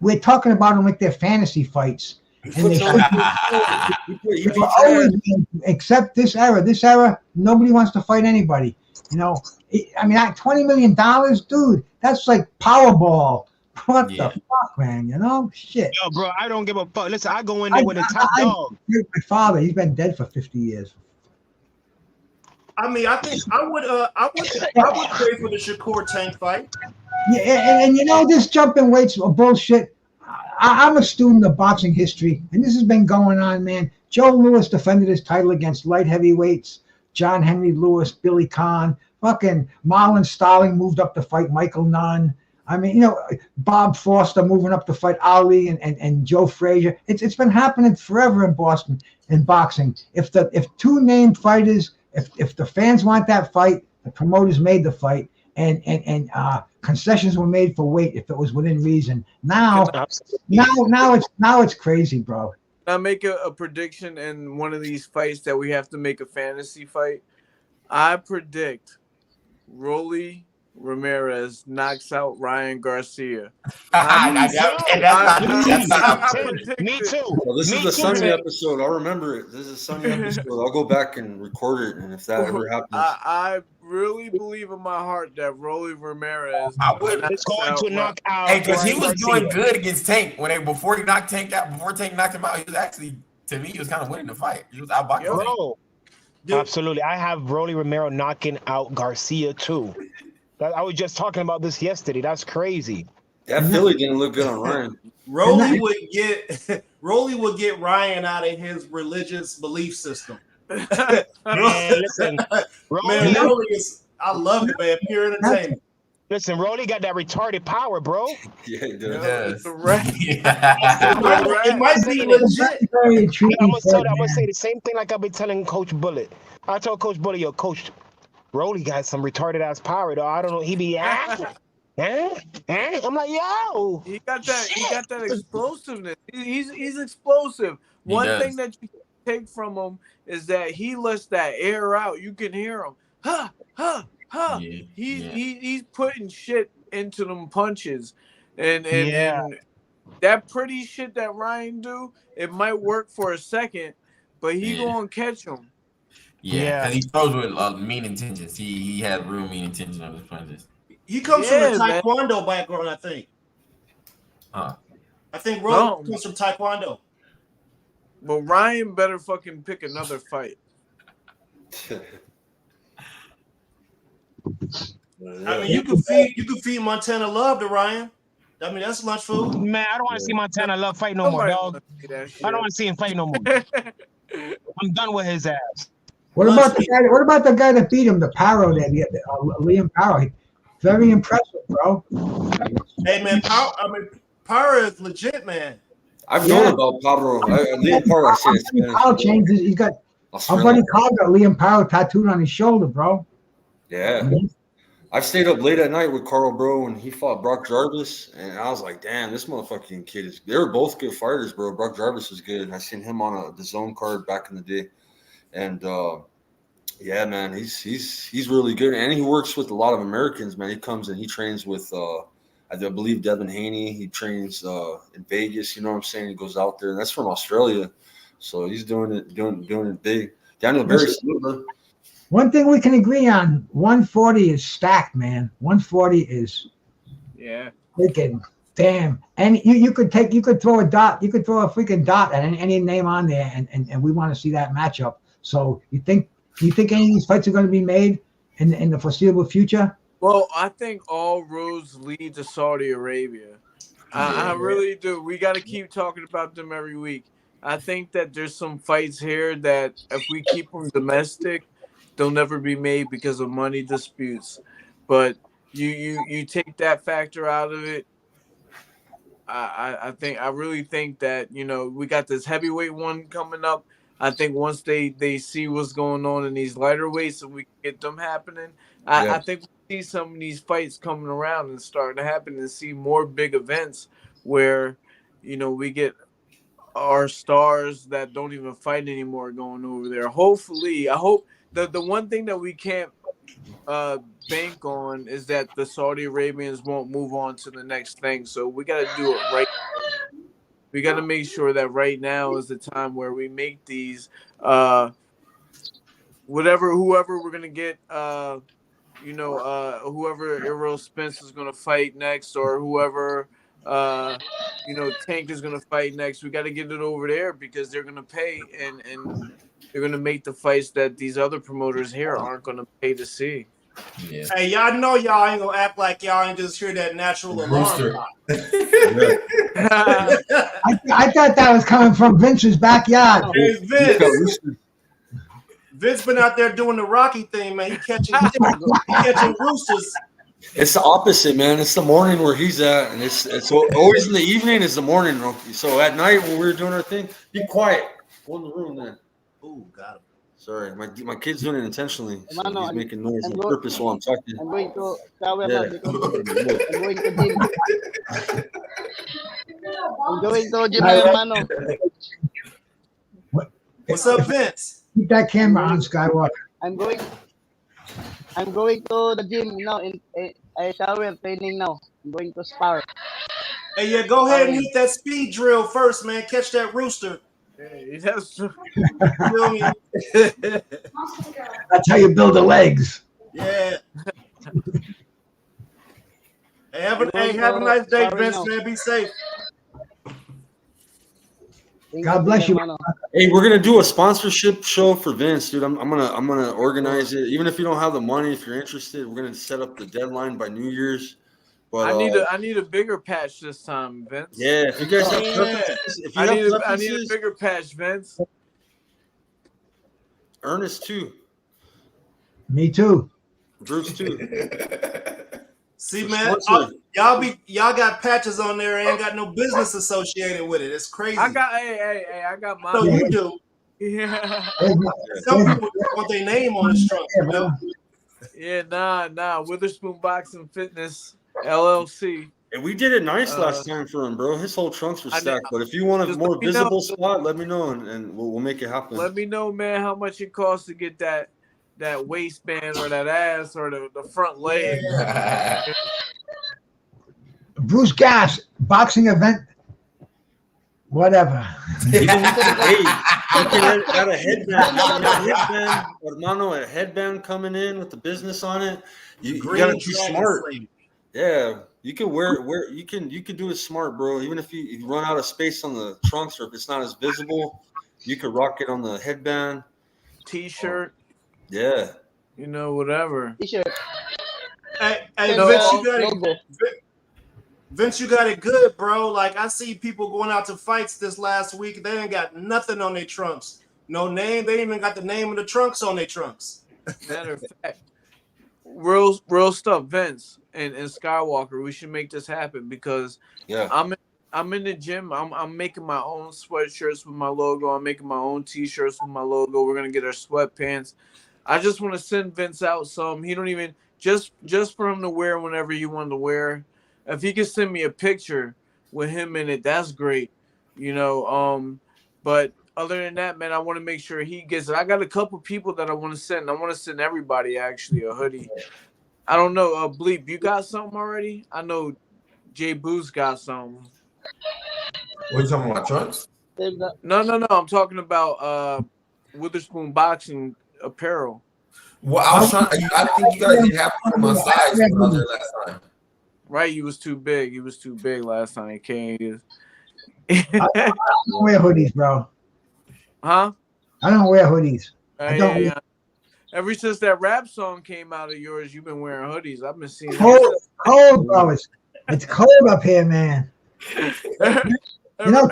we're talking about them like they're fantasy fights. And they should always be, except this era. This era, nobody wants to fight anybody. You know, I mean, $20 million, dude. That's like Powerball. What the fuck, man? You know, shit. Yo, bro, I don't give a fuck. Listen, I go in there with a top dog. My father, he's been dead for 50 years. I mean, I think I would pay for the Shakur Tank fight. Yeah, and you know, this jumping weights are bullshit. I'm a student of boxing history, and this has been going on, man. Joe Louis defended his title against light heavyweights. John Henry Lewis, Billy Conn, fucking Marlon Starling moved up to fight Michael Nunn. I mean, you know, Bob Foster moving up to fight Ali and Joe Frazier. It's been happening forever in Boston in boxing. If two named fighters, if the fans want that fight, the promoters made the fight, and concessions were made for weight if it was within reason. Now it's crazy, bro. I make a prediction in one of these fights that we have to make a fantasy fight. I predict Rolly Ramirez knocks out Ryan Garcia. Me too. Well, this is the Sonny episode. I'll remember it. This is a Sonny episode. I'll go back and record it, and if that ever happens, I really believe in my heart that Rolly Ramirez is going to knock out. Hey, because he was doing good against Tank before Tank knocked him out. He was actually, to me, he was kind of winning the fight. He was outboxing Tank. Absolutely. I have Rolly Romero knocking out Garcia too. I was just talking about this yesterday. That's crazy. That Philly didn't look good on Ryan. Rolly would get Ryan out of his religious belief system. Man, listen, man, I love it, man. Pure entertainment. Listen, Rolly got that retarded power, bro. Yeah, he does. It might be legit. I'm gonna say the same thing like I've been telling Coach Bullet. I told Coach Bullet, yo, Coach, Rolly got some retarded ass power, though. I don't know. He be I'm like, yo. He got that explosiveness. He's explosive. One thing that you take from him is that he lets that air out. You can hear him. Ha, ha, ha. Yeah, he's putting shit into them punches. And that pretty shit that Ryan do, it might work for a second, but he gonna catch him. Yeah, and he throws with mean intentions. He had real mean intentions on his punches. He comes from a Taekwondo background, I think. I think Rolly comes from Taekwondo. Well, Ryan better fucking pick another fight. I mean, you can feed Montana Love to Ryan. I mean, that's lunch food. Man, I don't want to see Montana Love fight no more, dog. I don't want to see him fight no more. I'm done with his ass. What about the guy that beat him, the Paro there, Liam Paro? Very impressive, bro. Hey man, Power is legit, man. I've known about Pablo. Liam Paro, I say it's Spanish. Paro changes. He's got our buddy Carl got Liam Paro tattooed on his shoulder, bro. Yeah. I've stayed up late at night with Carl, bro, and he fought Brock Jarvis, and I was like, damn, this motherfucking kid is. They were both good fighters, bro. Brock Jarvis was good. I seen him on the Zone card back in the day, and yeah, man, he's really good, and he works with a lot of Americans, man. He comes and he trains with, I believe Devin Haney. He trains in Vegas. You know what I'm saying? He goes out there, and that's from Australia, so he's doing it big. Daniel Berry. One thing we can agree on: 140 is stacked, man. 140 is freaking damn. And you could throw a dot. You could throw a freaking dot at any name on there, and we want to see that matchup. So you think any of these fights are going to be made in the foreseeable future? Well, I think all roads lead to Saudi Arabia. I really do. We got to keep talking about them every week. I think that there's some fights here that if we keep them domestic, they'll never be made because of money disputes. But you take that factor out of it. I really think that, you know, we got this heavyweight one coming up. I think once they see what's going on in these lighter weights and we get them happening, I think we see some of these fights coming around and starting to happen and see more big events where, you know, we get our stars that don't even fight anymore going over there. Hopefully, I hope the one thing that we can't bank on is that the Saudi Arabians won't move on to the next thing. So we got to do it right. We got to make sure that right now is the time where we make these whoever we're gonna get, whoever Errol Spence is gonna fight next, or whoever Tank is gonna fight next. We got to get it over there because they're gonna pay and they're gonna make the fights that these other promoters here aren't gonna pay to see. Yeah. Hey, y'all know y'all ain't gonna act like y'all ain't just hear that natural alarm. I thought that was coming from Vince's backyard. Hey, Vince been out there doing the Rocky thing, man. He catching roosters. It's the opposite, man. It's the morning where he's at, and it's always in the evening. Is the morning, so at night when we were doing our thing, be quiet. Go in the room then. Ooh, got him. Sorry, my kid's doing it intentionally. So he's making noise on going, purpose while I'm talking. I'm going to shower Yeah. I'm going to gym. I'm going to gym, hermano. What's up, Vince? Keep that camera on, Skywalker. I'm going to the gym now. I shower training now. I'm going to spar. Hey, yeah, go ahead and hit that speed drill first, man. Catch that rooster. Hey, that's true. Feel me? That's how you build the legs. Yeah. Hey, have a nice day, Vince, man. Be safe. God bless you. Hey, we're gonna do a sponsorship show for Vince, dude. I'm gonna organize it. Even if you don't have the money, if you're interested, we're gonna set up the deadline by New Year's. But I need a bigger patch this time, Vince. Yeah, if you guys have preferences, if you I need preferences, a bigger patch, Vince. Ernest too. Me too. Bruce too. See, man, y'all got patches on there and ain't got no business associated with it. It's crazy. I got mine. So you do. Yeah. Some people want their name on the trunk, you know? Yeah, nah. Witherspoon Boxing Fitness LLC. And we did it nice last time for him, bro. His whole trunks were stacked. But if you want a more visible spot, let me know, and we'll make it happen. Let me know, man, how much it costs to get that waistband or that ass or the front leg. Yeah. Bruce Gas, boxing event, whatever. Hey, you can add a headband, hermano, a headband coming in with the business on it. You gotta be smart. Yeah, you can wear you can do it smart, bro. Even if you run out of space on the trunks or if it's not as visible, you could rock it on the T-shirt. Yeah. Whatever. T-shirt. Hey, Hey, send Vince, the you got it. logo. Vince, you got it good, bro. Like I see people going out to fights this last week. They ain't got nothing on their trunks. No name. They ain't even got the name of the trunks on their trunks. Matter of fact, real stuff, Vince and Skywalker. We should make this happen because Yeah. I'm in the gym. I'm making my own sweatshirts with my logo. I'm making my own t-shirts with my logo. We're gonna get our sweatpants. I just want to send Vince out some. He don't even just for him to wear whenever he wanted to wear. If he could send me a picture with him in it, that's great. You know, but other than that, man, I want to make sure he gets it. I got a couple people that I want to send. I want to send everybody actually a hoodie. I don't know, Bleep, you got something already? I know Jay Boo's got something. What are you talking about, trunks? Send the, No. I'm talking about Witherspoon Boxing apparel. Well, I was trying. I think you guys didn't have one of my size when I was there last time. Right, he was too big. He was too big last time he came. I don't wear hoodies, bro. Huh? I don't wear hoodies. I don't. Yeah. Ever since that rap song came out of yours, you've been wearing hoodies. I've been seeing Cold, bro. It's cold up here, man. You know,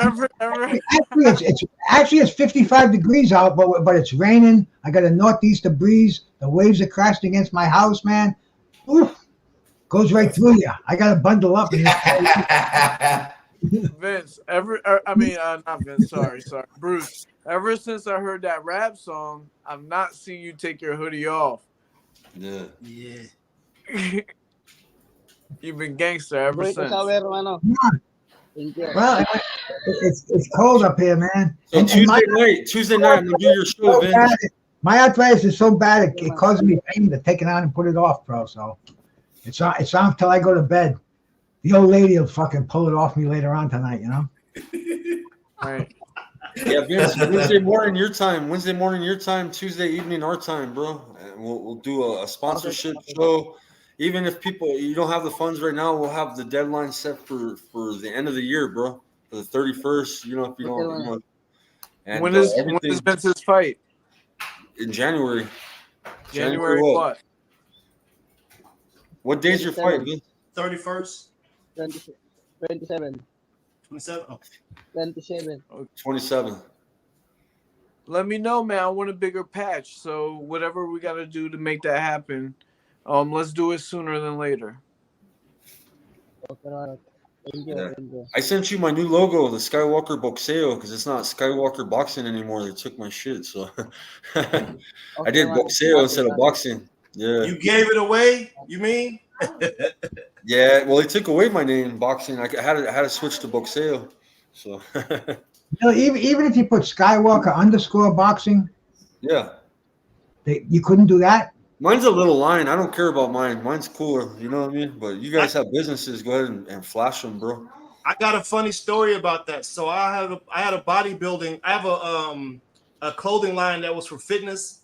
actually it's 55 degrees out, but it's raining. I got a northeaster breeze. The waves are crashing against my house, man. Oof, goes right through you. I got to bundle up. Vince, not Vince. Sorry, Bruce. Ever since I heard that rap song, I've not seen you take your hoodie off. Yeah. You've been gangster ever since. Well, it's cold up here, man. So Tuesday night, I'm gonna do your show, Vince. My arthritis is so bad it causes me pain to take it on and put it off, bro. So it's on till I go to bed. The old lady will fucking pull it off me later on tonight, you know. All right. Yeah, Vince. Wednesday morning your time. Tuesday evening our time, bro. And we'll do a sponsorship show. Even if you don't have the funds right now, we'll have the deadline set for the end of the year, bro. For the 31st. You know, if you don't. And when is Vince's fight? In January. January what? What day's your fight, Vince? 31st. 27. 27. Oh. 27. 27. Let me know, man. I want a bigger patch. So whatever we got to do to make that happen, let's do it sooner than later. Enjoy. I sent you my new logo, the Skywalker Boxeo, because it's not Skywalker Boxing anymore. They took my shit, so I did Boxeo instead of boxing. Yeah. You gave it away? You mean? Yeah. Well, they took away my name, boxing. I had to switch to Boxeo. So. Even if you put Skywalker _boxing, yeah, you couldn't do that. Mine's a little line. I don't care about mine. Mine's cooler. You know what I mean? But you guys have businesses. Go ahead and flash them, bro. I got a funny story about that. So I had a bodybuilding. I have a clothing line that was for fitness,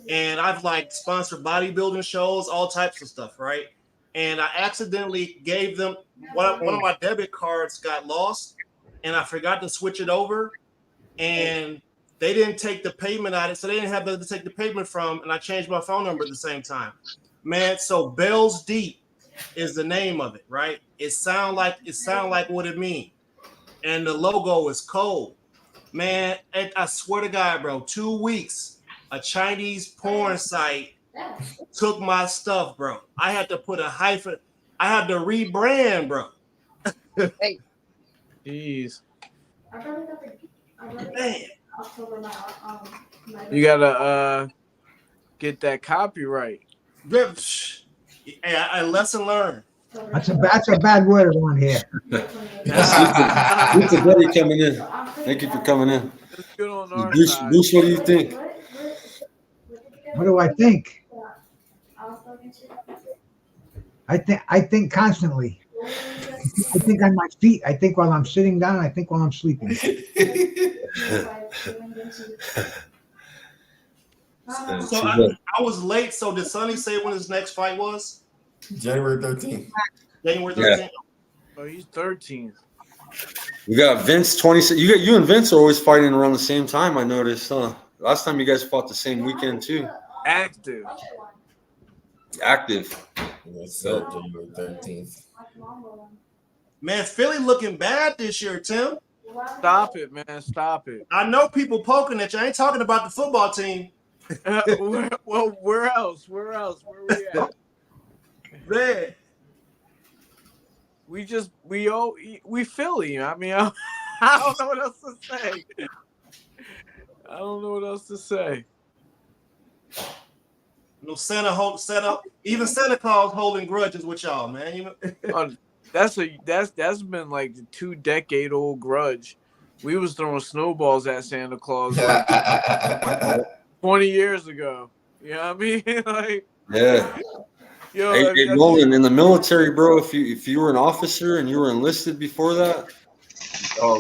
and I've like sponsored bodybuilding shows, all types of stuff, right? And I accidentally gave them one of my debit cards got lost, and I forgot to switch it over, and they didn't take the payment out of it, so they didn't have to take the payment from, and I changed my phone number at the same time. Man, so Bell's Deep is the name of it, right? It sound like what it means. And the logo is cold. Man, I swear to God, bro, 2 weeks, a Chinese porn site took my stuff, bro. I had to put a hyphen. I had to rebrand, bro. Hey. Jeez. Man. You gotta get that copyright. Hey, I lesson learned. That's a bad word around here. It's a buddy coming in. Thank you for coming in. Good on our Bruce, side. what do you think? What do I think? I think constantly. I think on my feet. I think while I'm sitting down. I think while I'm sleeping. So I was late. So did Sonny say when his next fight was? January 13th. January 13th. Yeah. Oh, he's 13. We got Vince 26. You and Vince are always fighting around the same time. I noticed. Last time you guys fought the same weekend too. Active. What's up, January 13th? Man, Philly looking bad this year, Tim. Stop it, man. Stop it. I know people poking at you. I ain't talking about the football team. Where else? Where we at? Man, We Philly. I mean, I don't know what else to say. I don't know what else to say. no Santa, even Santa Claus holding grudges with y'all, man. You know, That's been like the 2-decade-old grudge. We was throwing snowballs at Santa Claus like 20 years ago. You know what I mean? Like, Yeah. yo, Hey, Nolan, in the military, bro, if you were an officer and you were enlisted before that,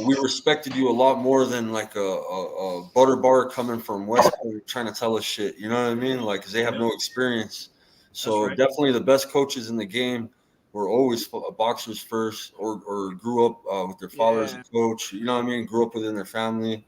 we respected you a lot more than like a butter bar coming from West Point trying to tell us shit. You know what I mean? Like, 'cause they have no experience. So right. definitely the best coaches in the game were always boxers first, or grew up with their father as a coach. You know what I mean? Grew up within their family.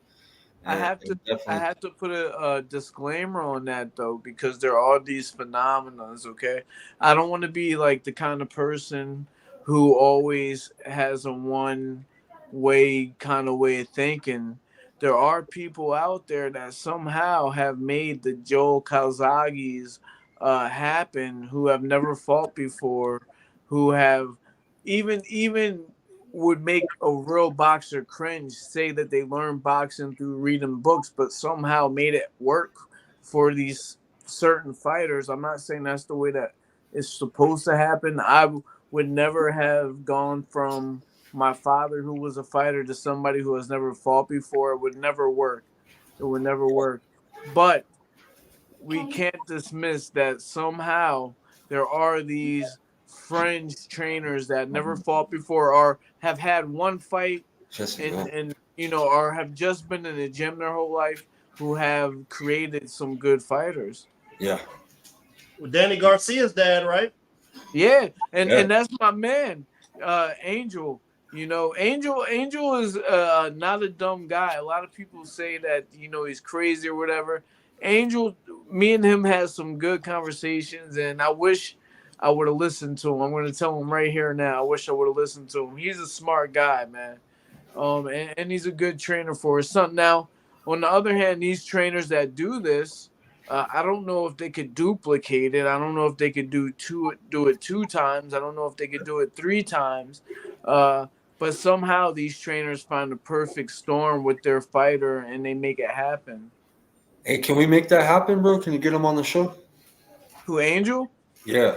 I have to put a disclaimer on that though, because there are these phenomenons. Okay, I don't want to be like the kind of person who always has a one way kind of way of thinking. There are people out there that somehow have made the Joe Calzaghes happen, who have never fought before, who have even would make a real boxer cringe, say that they learned boxing through reading books, but somehow made it work for these certain fighters. I'm not saying that's the way that it's supposed to happen. I would never have gone from my father, who was a fighter, to somebody who has never fought before. It would never work. It would never work. But we can't dismiss that somehow there are these fringe trainers that never fought before, or have had one fight and or have just been in the gym their whole life, who have created some good fighters. Yeah. Well, Danny Garcia's dad, right? Yeah, and that's my man, Angel. Angel is not a dumb guy. A lot of people say that he's crazy or whatever. Angel, me and him had some good conversations, and I wish I would have listened to him. I'm going to tell him right here now. I wish I would have listened to him. He's a smart guy, man. And he's a good trainer for his son. Now, on the other hand, these trainers that do this, I don't know if they could duplicate it. I don't know if they could do it 2 times. I don't know if they could do it 3 times. But somehow these trainers find the perfect storm with their fighter, and they make it happen. Hey, can we make that happen, bro? Can you get him on the show? Who, Angel? Yeah.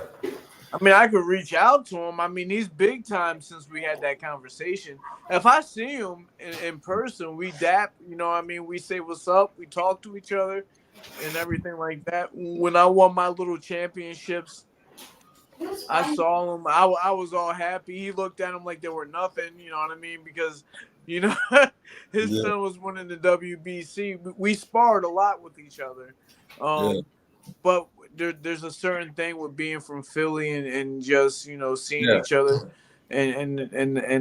I mean, I could reach out to him. I mean, he's big time since we had that conversation. If I see him in person, we dap, we say what's up, we talk to each other and everything like that. When I won my little championships, I saw him. I was all happy. He looked at him like they were nothing, you know what I mean? Because, his son was winning the WBC. We sparred a lot with each other. But there's a certain thing with being from Philly and just seeing each other and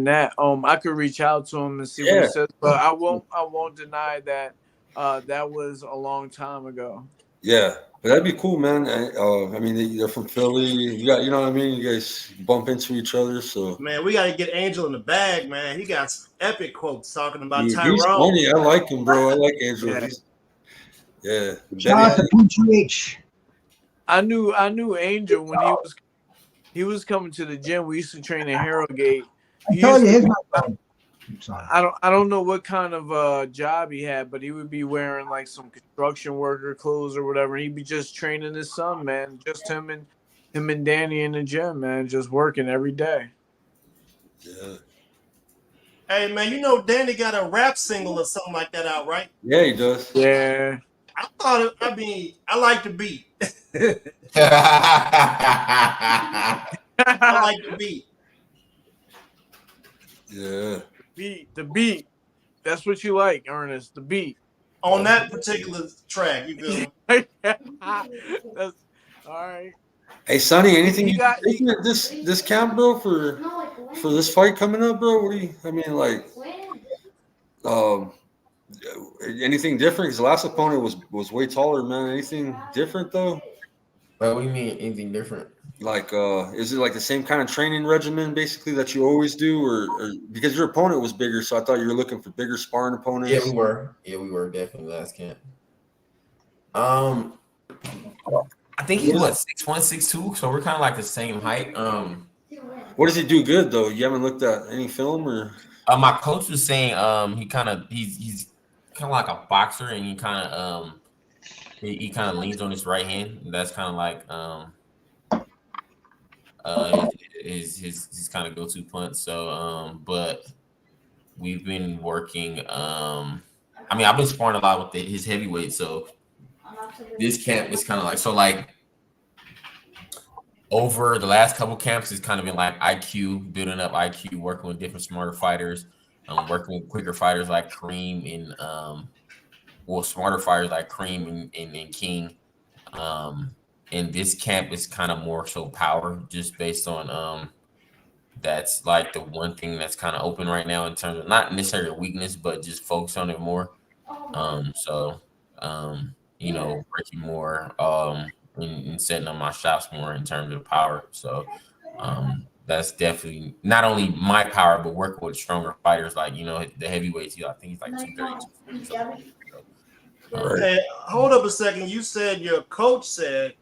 that I could reach out to him and see what he says, but I won't deny that that was a long time ago. Yeah, but that'd be cool, man. I mean, they're from Philly. You got, you know what I mean? You guys bump into each other, so man, we gotta get Angel in the bag, man. He got some epic quotes talking about Tyrone. He's funny. I like him, bro. I like Angel. Shout out to PGH. I knew Angel when he was coming to the gym. We used to train in Harrogate. I told you, here's my phone. I don't know what kind of job he had, but he would be wearing like some construction worker clothes or whatever. And he'd be just training his son, man. Just him and Danny in the gym, man, just working every day. Yeah. Hey man, Danny got a rap single or something like that out, right? Yeah, he does. Yeah. I like the beat. I like the beat. Yeah. The beat. That's what you like, Ernest. The beat. On that particular track, you feel me? That's all right. Hey, Sonny, anything you taking at this camp, bro, for this fight coming up, bro? What do you? I mean, like, anything different? Because the last opponent was way taller, man. Anything different though? What do you mean anything different? Like, is it like the same kind of training regimen basically that you always do, or because your opponent was bigger, so I thought you were looking for bigger sparring opponents? Yeah, we were. Yeah, we were definitely last camp. I think he's what 6'1", 6'2", so we're kind of like the same height. What does he do good though? You haven't looked at any film or? My coach was saying he's kind of like a boxer, and he kind of he kind of leans on his right hand. And that's kind of like his kind of go-to punch. So but we've been working. I mean, I've been sparring a lot with his heavyweight, so this camp is kind of like over the last couple camps, it's kind of been like IQ, building up IQ, working with different smarter fighters, working with quicker fighters like Kareem and smarter fighters like Kareem and King. And this camp is kind of more so power, just based on that's like the one thing that's kind of open right now in terms of not necessarily a weakness, but just focus on it more. You know, breaking more and setting up my shots more in terms of power. So that's definitely not only my power, but working with stronger fighters like, you know, the heavyweights. I think he's like 230. Hey, hold up a second. You said your coach said,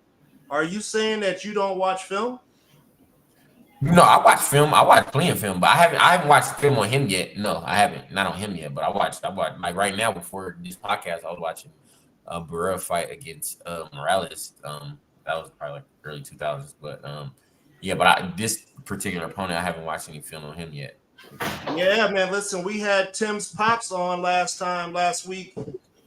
are you saying that you don't watch film? No, I watch film. I watch plenty of film, but I haven't watched film on him yet. No, I haven't. Not on him yet, but I watched like right now before this podcast, I was watching a Barrera fight against Morales. That was probably like early 2000s, but yeah, but this particular opponent, I haven't watched any film on him yet. Yeah, man. Listen, we had Tim's pops on last week,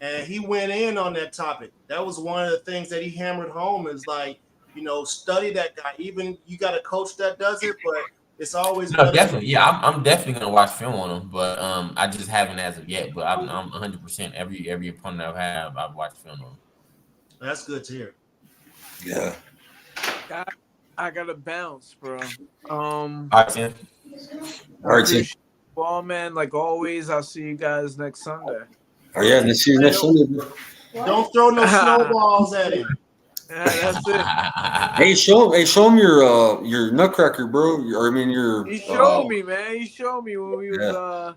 and he went in on that topic. That was one of the things that he hammered home is like, you know, study that guy. Even you got a coach that does it, but it's always definitely. Yeah, I'm definitely gonna watch film on him, but I just haven't as of yet. But I'm 100% every opponent I've watched film on. That's good to hear. Yeah. I gotta bounce, bro. All right, Tim. All right, Tim. Well, man, like always, I'll see you guys next Sunday. Oh yeah, let's see you next Sunday, bro. Don't throw no snowballs at him. Yeah, that's it. Hey, show him your nutcracker, bro. He showed me, man. He showed me when we was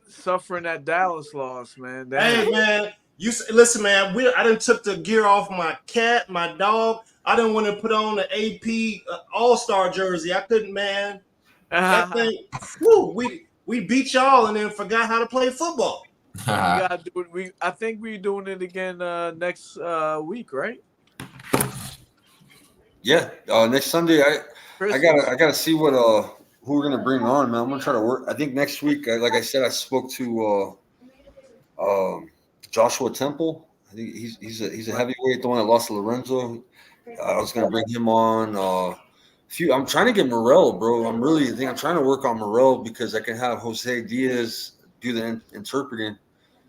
suffering that Dallas loss, man. Hey, man, listen, man. I done took the gear off my cat, my dog. I didn't want to put on the AP All-Star jersey. I couldn't, man. That thing, we beat y'all and then forgot how to play football. We gotta do it. I think we're doing it again next week, right? Yeah, next Sunday. I gotta see what who we're gonna bring on, man. I'm gonna try to work. I think next week, like I said, I spoke to Joshua Temple. I think he's a heavyweight, the one that lost to Lorenzo. I was gonna bring him on. I'm trying to get Morel, bro. I'm trying to work on Morel because I can have Jose Diaz do the interpreting.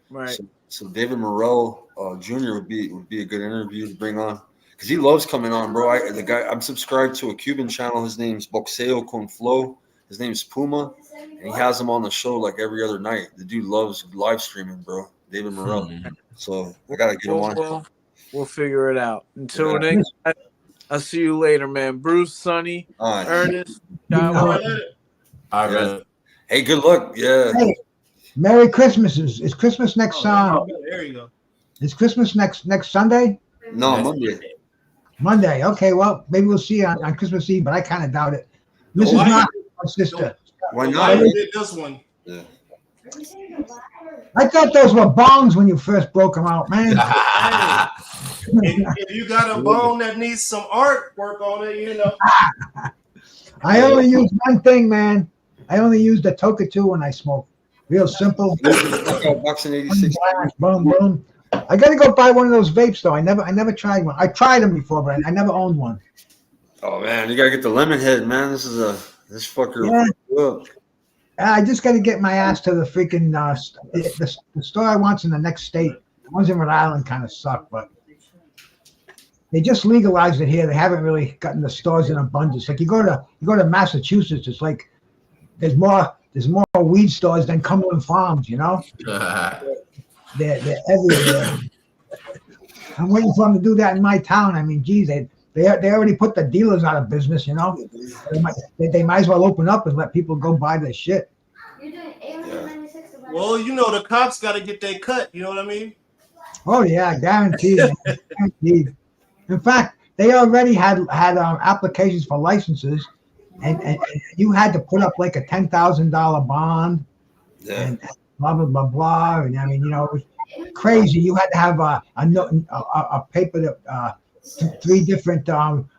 Right. So David Morel Jr. would be a good interview to bring on because he loves coming on, bro. I'm subscribed to a Cuban channel. His name's Boxeo con Flow. His name's Puma, and he has him on the show like every other night. The dude loves live streaming, bro. David Morel. So I gotta get him on. We'll figure it out. Until next time, I'll see you later, man. Bruce, Sonny, Ernest. All right. Hey, good luck. Yeah. Hey, Merry Christmas. Is Christmas next there you go. Is Christmas next Sunday? No, Monday. Monday. Okay, well, maybe we'll see you on Christmas Eve, but I kind of doubt it. Mrs. Knox, my sister. Why not? I did this one. Yeah. I thought those were bones when you first broke them out, man. If you got a bone that needs some artwork on it, you know. I only use one thing, man. I only use the Toka 2 when I smoke. Real simple. Boxing 86. Boom, boom. I gotta go buy one of those vapes though. I never tried one. I tried them before, but I never owned one. Oh man, you gotta get the lemon head, man. This fucker. Yeah. I just got to get my ass to the freaking the store I want's in the next state. The ones in Rhode Island kind of suck, but they just legalized it here. They haven't really gotten the stores in abundance. Like you go to Massachusetts, it's like there's more weed stores than Cumberland Farms. You know, they're everywhere. I'm waiting for them to do that in my town. I mean, geez, they They already put the dealers out of business, you know. They might as well open up and let people go buy their shit. Well, you know, the cops got to get their cut. You know what I mean? Oh yeah, guaranteed. Man. Guaranteed. In fact, they already had applications for licenses, and you had to put up like a $10,000 bond, and blah blah blah blah. And I mean, you know, it was crazy. You had to have a paper that 3 different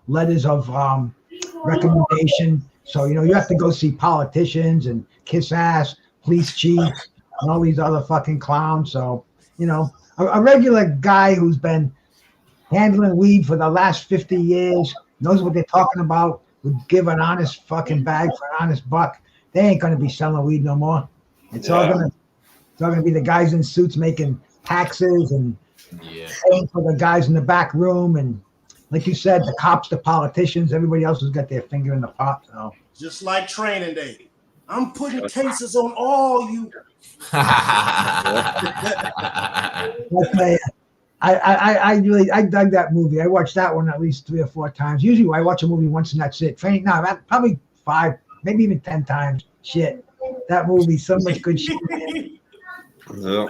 letters of recommendation. So you know, you have to go see politicians and kiss ass, police chiefs, and all these other fucking clowns. So you know, a regular guy who's been handling weed for the last 50 years, knows what they're talking about, would give an honest fucking bag for an honest buck. They ain't gonna be selling weed no more. It's all gonna be the guys in suits making taxes and paying for the guys in the back room, and like you said, the cops, the politicians, everybody else has got their finger in the pot. So just like Training Day, I'm putting cases on all you. I really dug that movie. I watched that one at least 3 or 4 times. Usually I watch a movie once and that's it. Training, no, probably 5, maybe even 10 times. Shit, that movie, so much good shit. Yeah.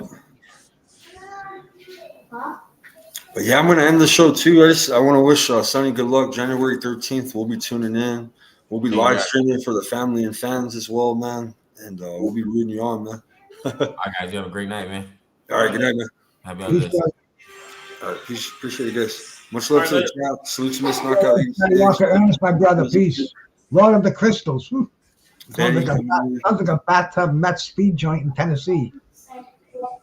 But yeah, I'm gonna end the show too. I want to wish Sonny good luck. January 13th, we'll be tuning in. We'll be live streaming for the family and fans as well, man. And we'll be rooting you on, man. All right, guys, you have a great night, man. All right, good night, man. Happy holidays. All right, peace. Appreciate it, guys. Much love to the chat. Salute to Miss Knockout. Sonny Walker, Ernest, my brother. Peace. Lord of the Crystals. Sounds like a bathtub Mets speed joint in Tennessee.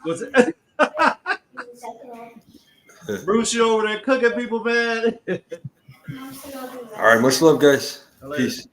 Was it? Bruce, you over there cooking people, man. All right, much love, guys. Hello. Peace.